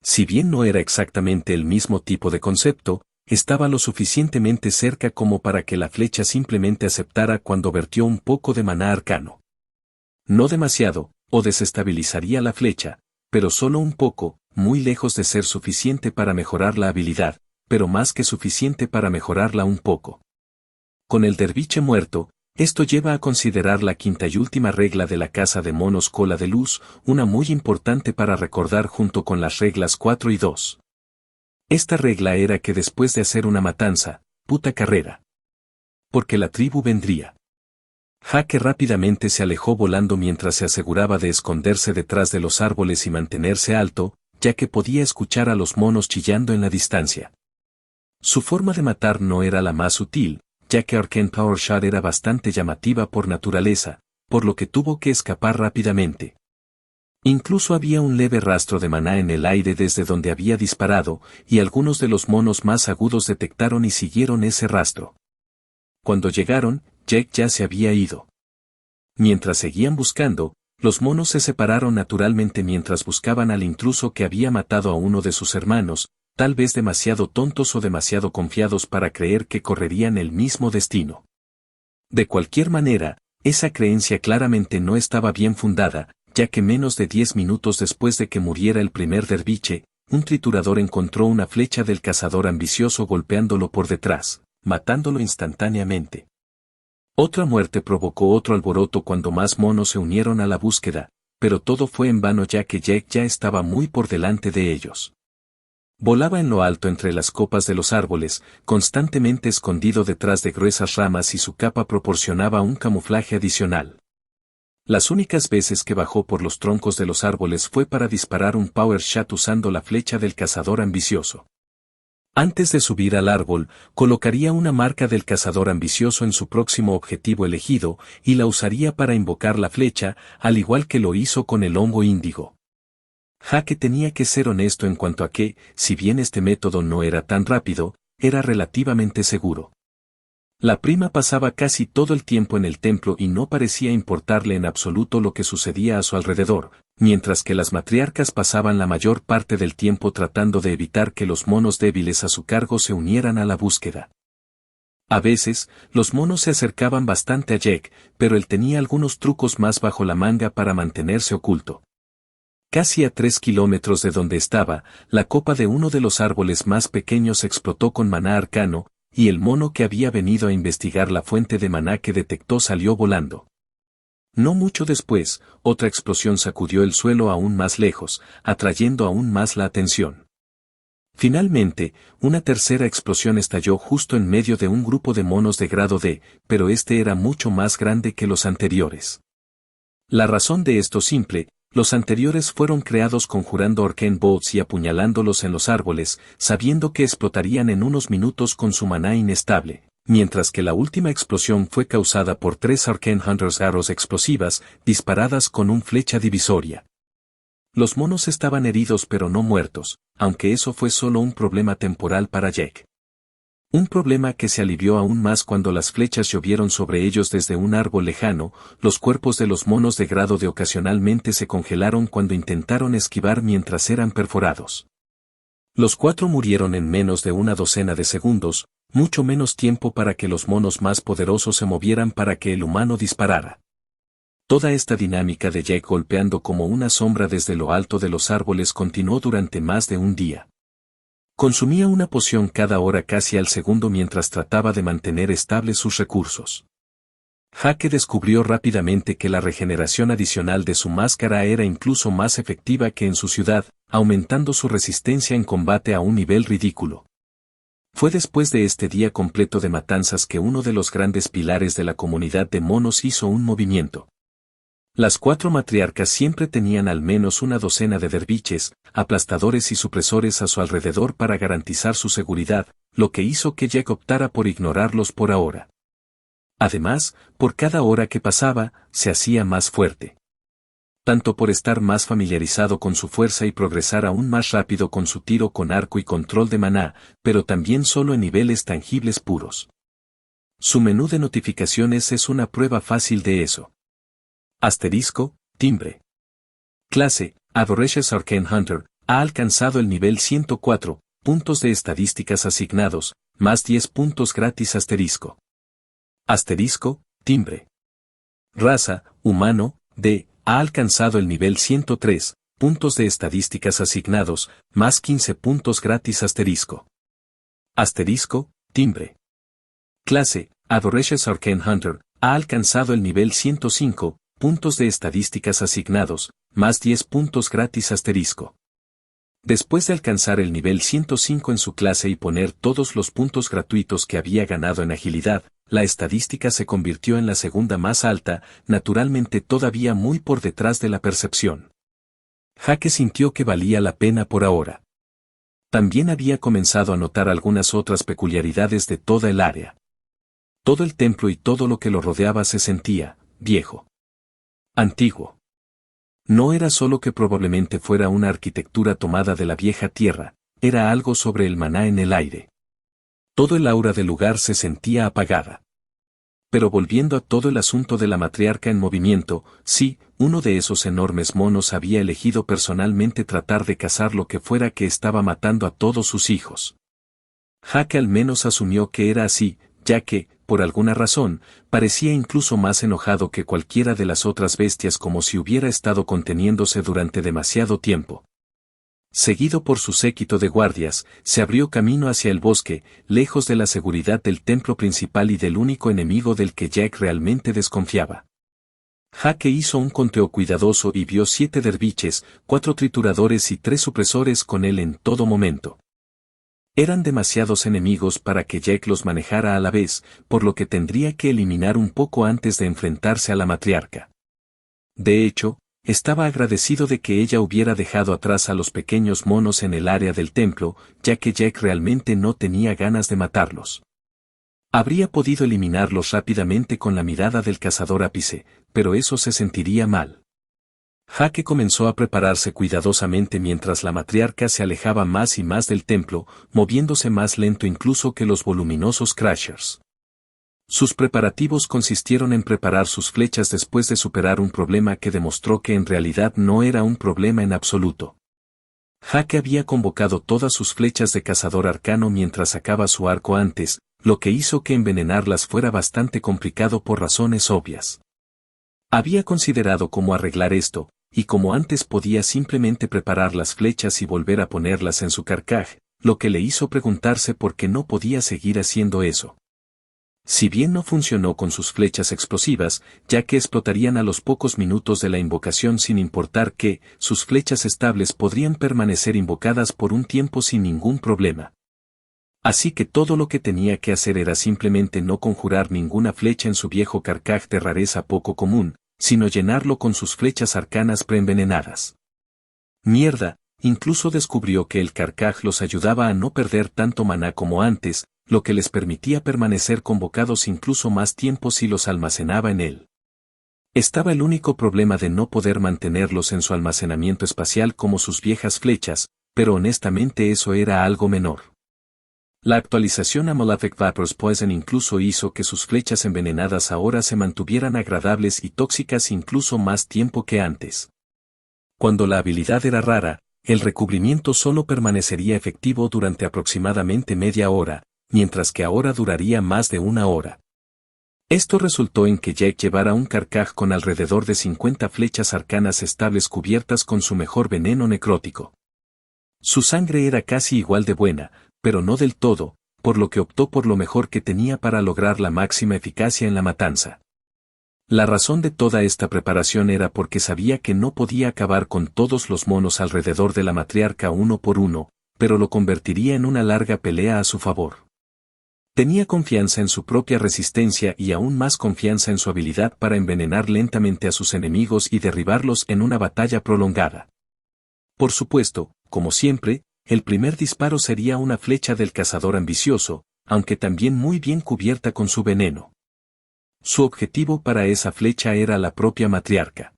Si bien no era exactamente el mismo tipo de concepto, estaba lo suficientemente cerca como para que la flecha simplemente aceptara cuando vertió un poco de maná arcano. No demasiado, o desestabilizaría la flecha, pero solo un poco, muy lejos de ser suficiente para mejorar la habilidad, pero más que suficiente para mejorarla un poco. Con el derviche muerto, esto lleva a considerar la quinta y última regla de la caza de monos cola de luz, una muy importante para recordar junto con las reglas 4 y 2. Esta regla era que después de hacer una matanza, puta carrera. Porque la tribu vendría. Jaque rápidamente se alejó volando mientras se aseguraba de esconderse detrás de los árboles y mantenerse alto, ya que podía escuchar a los monos chillando en la distancia. Su forma de matar no era la más sutil, ya que Arcane Power Shot era bastante llamativa por naturaleza, por lo que tuvo que escapar rápidamente. Incluso había un leve rastro de maná en el aire desde donde había disparado, y algunos de los monos más agudos detectaron y siguieron ese rastro. Cuando llegaron, Jack ya se había ido. Mientras seguían buscando, los monos se separaron naturalmente mientras buscaban al intruso que había matado a uno de sus hermanos, tal vez demasiado tontos o demasiado confiados para creer que correrían el mismo destino. De cualquier manera, esa creencia claramente no estaba bien fundada, ya que menos de 10 minutos después de que muriera el primer derviche, un triturador encontró una flecha del cazador ambicioso golpeándolo por detrás, matándolo instantáneamente. Otra muerte provocó otro alboroto cuando más monos se unieron a la búsqueda, pero todo fue en vano ya que Jake ya estaba muy por delante de ellos. Volaba en lo alto entre las copas de los árboles, constantemente escondido detrás de gruesas ramas y su capa proporcionaba un camuflaje adicional. Las únicas veces que bajó por los troncos de los árboles fue para disparar un power shot usando la flecha del cazador ambicioso. Antes de subir al árbol, colocaría una marca del cazador ambicioso en su próximo objetivo elegido y la usaría para invocar la flecha, al igual que lo hizo con el hongo índigo. Jake tenía que ser honesto en cuanto a que, si bien este método no era tan rápido, era relativamente seguro. La prima pasaba casi todo el tiempo en el templo y no parecía importarle en absoluto lo que sucedía a su alrededor, mientras que las matriarcas pasaban la mayor parte del tiempo tratando de evitar que los monos débiles a su cargo se unieran a la búsqueda. A veces, los monos se acercaban bastante a Jake, pero él tenía algunos trucos más bajo la manga para mantenerse oculto. Casi a 3 kilómetros de donde estaba, la copa de uno de los árboles más pequeños explotó con maná arcano, y el mono que había venido a investigar la fuente de maná que detectó salió volando. No mucho después, otra explosión sacudió el suelo aún más lejos, atrayendo aún más la atención. Finalmente, una tercera explosión estalló justo en medio de un grupo de monos de grado D, pero este era mucho más grande que los anteriores. La razón de esto simple: los anteriores fueron creados conjurando Arcane Bolts y apuñalándolos en los árboles, sabiendo que explotarían en unos minutos con su maná inestable, mientras que la última explosión fue causada por 3 Arcane Hunters Arrows explosivas, disparadas con un flecha divisoria. Los monos estaban heridos pero no muertos, aunque eso fue solo un problema temporal para Jake. Un problema que se alivió aún más cuando las flechas llovieron sobre ellos desde un árbol lejano. Los cuerpos de los monos de grado D ocasionalmente se congelaron cuando intentaron esquivar mientras eran perforados. Los 4 murieron en menos de una docena de segundos, mucho menos tiempo para que los monos más poderosos se movieran para que el humano disparara. Toda esta dinámica de Jake golpeando como una sombra desde lo alto de los árboles continuó durante más de un día. Consumía una poción cada hora casi al segundo mientras trataba de mantener estables sus recursos. Jake descubrió rápidamente que la regeneración adicional de su máscara era incluso más efectiva que en su ciudad, aumentando su resistencia en combate a un nivel ridículo. Fue después de este día completo de matanzas que uno de los grandes pilares de la comunidad de monos hizo un movimiento. Las 4 matriarcas siempre tenían al menos una docena de derviches, aplastadores y supresores a su alrededor para garantizar su seguridad, lo que hizo que Jake optara por ignorarlos por ahora. Además, por cada hora que pasaba, se hacía más fuerte. Tanto por estar más familiarizado con su fuerza y progresar aún más rápido con su tiro con arco y control de maná, pero también solo en niveles tangibles puros. Su menú de notificaciones es una prueba fácil de eso. Asterisco, timbre. Clase, Avaricious Arcane Hunter, ha alcanzado el nivel 104, puntos de estadísticas asignados, más 10 puntos gratis asterisco. Asterisco, timbre. Raza, humano, D, ha alcanzado el nivel 103, puntos de estadísticas asignados, más 15 puntos gratis asterisco. Asterisco, timbre. Clase, Avaricious Arcane Hunter, ha alcanzado el nivel 105, puntos de estadísticas asignados, más 10 puntos gratis asterisco. Después de alcanzar el nivel 105 en su clase y poner todos los puntos gratuitos que había ganado en agilidad, la estadística se convirtió en la segunda más alta, naturalmente todavía muy por detrás de la percepción. Jake sintió que valía la pena por ahora. También había comenzado a notar algunas otras peculiaridades de toda el área. Todo el templo y todo lo que lo rodeaba se sentía viejo. Antiguo. No era solo que probablemente fuera una arquitectura tomada de la vieja tierra, era algo sobre el maná en el aire. Todo el aura del lugar se sentía apagada. Pero volviendo a todo el asunto de la matriarca en movimiento, sí, uno de esos enormes monos había elegido personalmente tratar de cazar lo que fuera que estaba matando a todos sus hijos. Jake al menos asumió que era así, ya que, por alguna razón, parecía incluso más enojado que cualquiera de las otras bestias, como si hubiera estado conteniéndose durante demasiado tiempo. Seguido por su séquito de guardias, se abrió camino hacia el bosque, lejos de la seguridad del templo principal y del único enemigo del que Jack realmente desconfiaba. Jake hizo un conteo cuidadoso y vio 7 derviches, 4 trituradores y 3 supresores con él en todo momento. Eran demasiados enemigos para que Jack los manejara a la vez, por lo que tendría que eliminar un poco antes de enfrentarse a la matriarca. De hecho, estaba agradecido de que ella hubiera dejado atrás a los pequeños monos en el área del templo, ya que Jack realmente no tenía ganas de matarlos. Habría podido eliminarlos rápidamente con la mirada del cazador ápice, pero eso se sentiría mal. Jake comenzó a prepararse cuidadosamente mientras la matriarca se alejaba más y más del templo, moviéndose más lento incluso que los voluminosos Crashers. Sus preparativos consistieron en preparar sus flechas después de superar un problema que demostró que en realidad no era un problema en absoluto. Jake había convocado todas sus flechas de cazador arcano mientras sacaba su arco antes, lo que hizo que envenenarlas fuera bastante complicado por razones obvias. Había considerado cómo arreglar esto, y como antes podía simplemente preparar las flechas y volver a ponerlas en su carcaj, lo que le hizo preguntarse por qué no podía seguir haciendo eso. Si bien no funcionó con sus flechas explosivas, ya que explotarían a los pocos minutos de la invocación sin importar que, sus flechas estables podrían permanecer invocadas por un tiempo sin ningún problema. Así que todo lo que tenía que hacer era simplemente no conjurar ninguna flecha en su viejo carcaj de rareza poco común, sino llenarlo con sus flechas arcanas preenvenenadas. Mierda, incluso descubrió que el carcaj los ayudaba a no perder tanto maná como antes, lo que les permitía permanecer convocados incluso más tiempo si los almacenaba en él. Estaba el único problema de no poder mantenerlos en su almacenamiento espacial como sus viejas flechas, pero honestamente eso era algo menor. La actualización a Malefic Vapors Poison incluso hizo que sus flechas envenenadas ahora se mantuvieran agradables y tóxicas incluso más tiempo que antes. Cuando la habilidad era rara, el recubrimiento solo permanecería efectivo durante aproximadamente media hora, mientras que ahora duraría más de 1 hora. Esto resultó en que Jack llevara un carcaj con alrededor de 50 flechas arcanas estables cubiertas con su mejor veneno necrótico. Su sangre era casi igual de buena, pero no del todo, por lo que optó por lo mejor que tenía para lograr la máxima eficacia en la matanza. La razón de toda esta preparación era porque sabía que no podía acabar con todos los monos alrededor de la matriarca uno por uno, pero lo convertiría en una larga pelea a su favor. Tenía confianza en su propia resistencia y aún más confianza en su habilidad para envenenar lentamente a sus enemigos y derribarlos en una batalla prolongada. Por supuesto, como siempre, el primer disparo sería una flecha del cazador ambicioso, aunque también muy bien cubierta con su veneno. Su objetivo para esa flecha era la propia matriarca.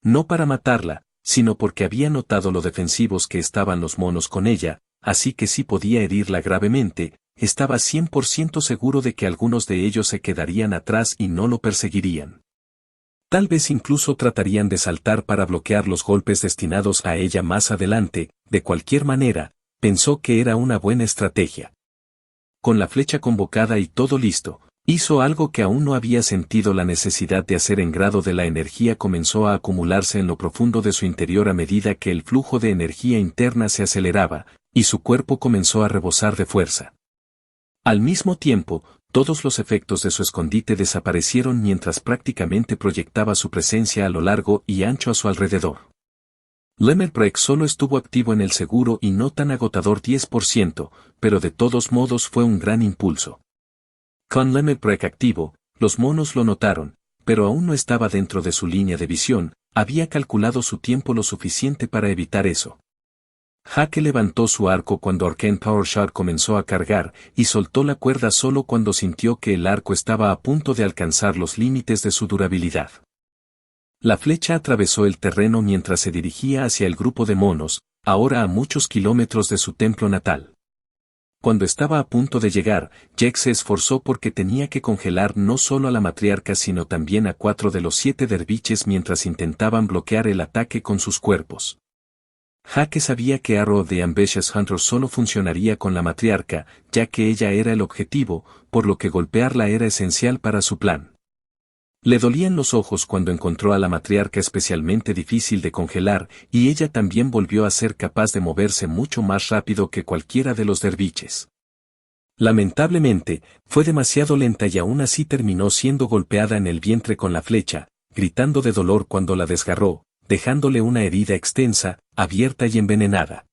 No para matarla, sino porque había notado lo defensivos que estaban los monos con ella, así que si podía herirla gravemente, estaba 100% seguro de que algunos de ellos se quedarían atrás y no lo perseguirían. Tal vez incluso tratarían de saltar para bloquear los golpes destinados a ella más adelante, de cualquier manera, pensó que era una buena estrategia. Con la flecha convocada y todo listo, hizo algo que aún no había sentido la necesidad de hacer en grado de la energía comenzó a acumularse en lo profundo de su interior a medida que el flujo de energía interna se aceleraba, y su cuerpo comenzó a rebosar de fuerza. Al mismo tiempo, todos los efectos de su escondite desaparecieron mientras prácticamente proyectaba su presencia a lo largo y ancho a su alrededor. Lemmelbreak solo estuvo activo en el seguro y no tan agotador 10%, pero de todos modos fue un gran impulso. Con Lemmelbreak activo, los monos lo notaron, pero aún no estaba dentro de su línea de visión, había calculado su tiempo lo suficiente para evitar eso. Jake levantó su arco cuando Arcane Power Shot comenzó a cargar, y soltó la cuerda solo cuando sintió que el arco estaba a punto de alcanzar los límites de su durabilidad. La flecha atravesó el terreno mientras se dirigía hacia el grupo de monos, ahora a muchos kilómetros de su templo natal. Cuando estaba a punto de llegar, Jack se esforzó porque tenía que congelar no solo a la matriarca sino también a 4 de los 7 derviches mientras intentaban bloquear el ataque con sus cuerpos. Hake sabía que Arrow the Ambitious Hunter solo funcionaría con la matriarca, ya que ella era el objetivo, por lo que golpearla era esencial para su plan. Le dolían los ojos cuando encontró a la matriarca especialmente difícil de congelar, y ella también volvió a ser capaz de moverse mucho más rápido que cualquiera de los derviches. Lamentablemente, fue demasiado lenta y aún así terminó siendo golpeada en el vientre con la flecha, gritando de dolor cuando la desgarró, dejándole una herida extensa, abierta y envenenada.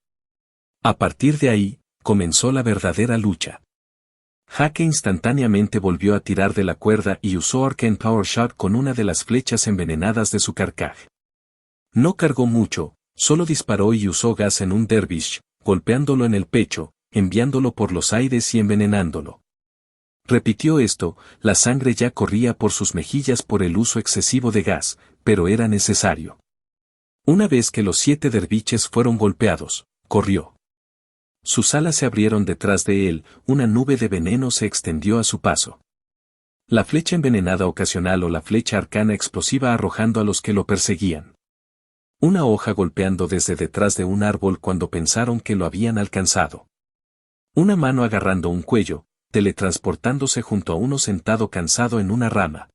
A partir de ahí, comenzó la verdadera lucha. Hake instantáneamente volvió a tirar de la cuerda y usó Arcane Power Shot con una de las flechas envenenadas de su carcaj. No cargó mucho, solo disparó y usó gas en un dervish, golpeándolo en el pecho, enviándolo por los aires y envenenándolo. Repitió esto, la sangre ya corría por sus mejillas por el uso excesivo de gas, pero era necesario. Una vez que los 7 derviches fueron golpeados, corrió. Sus alas se abrieron detrás de él, una nube de veneno se extendió a su paso. La flecha envenenada ocasional o la flecha arcana explosiva arrojando a los que lo perseguían. Una hoja golpeando desde detrás de un árbol cuando pensaron que lo habían alcanzado. Una mano agarrando un cuello, teletransportándose junto a uno sentado cansado en una rama.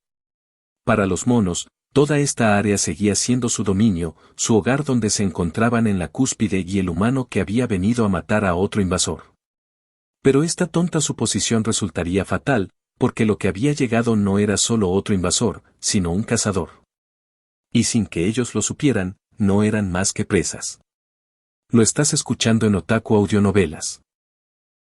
Para los monos, toda esta área seguía siendo su dominio, su hogar donde se encontraban en la cúspide y el humano que había venido a matar a otro invasor. Pero esta tonta suposición resultaría fatal, porque lo que había llegado no era solo otro invasor, sino un cazador. Y sin que ellos lo supieran, no eran más que presas. Lo estás escuchando en Otaku Audionovelas.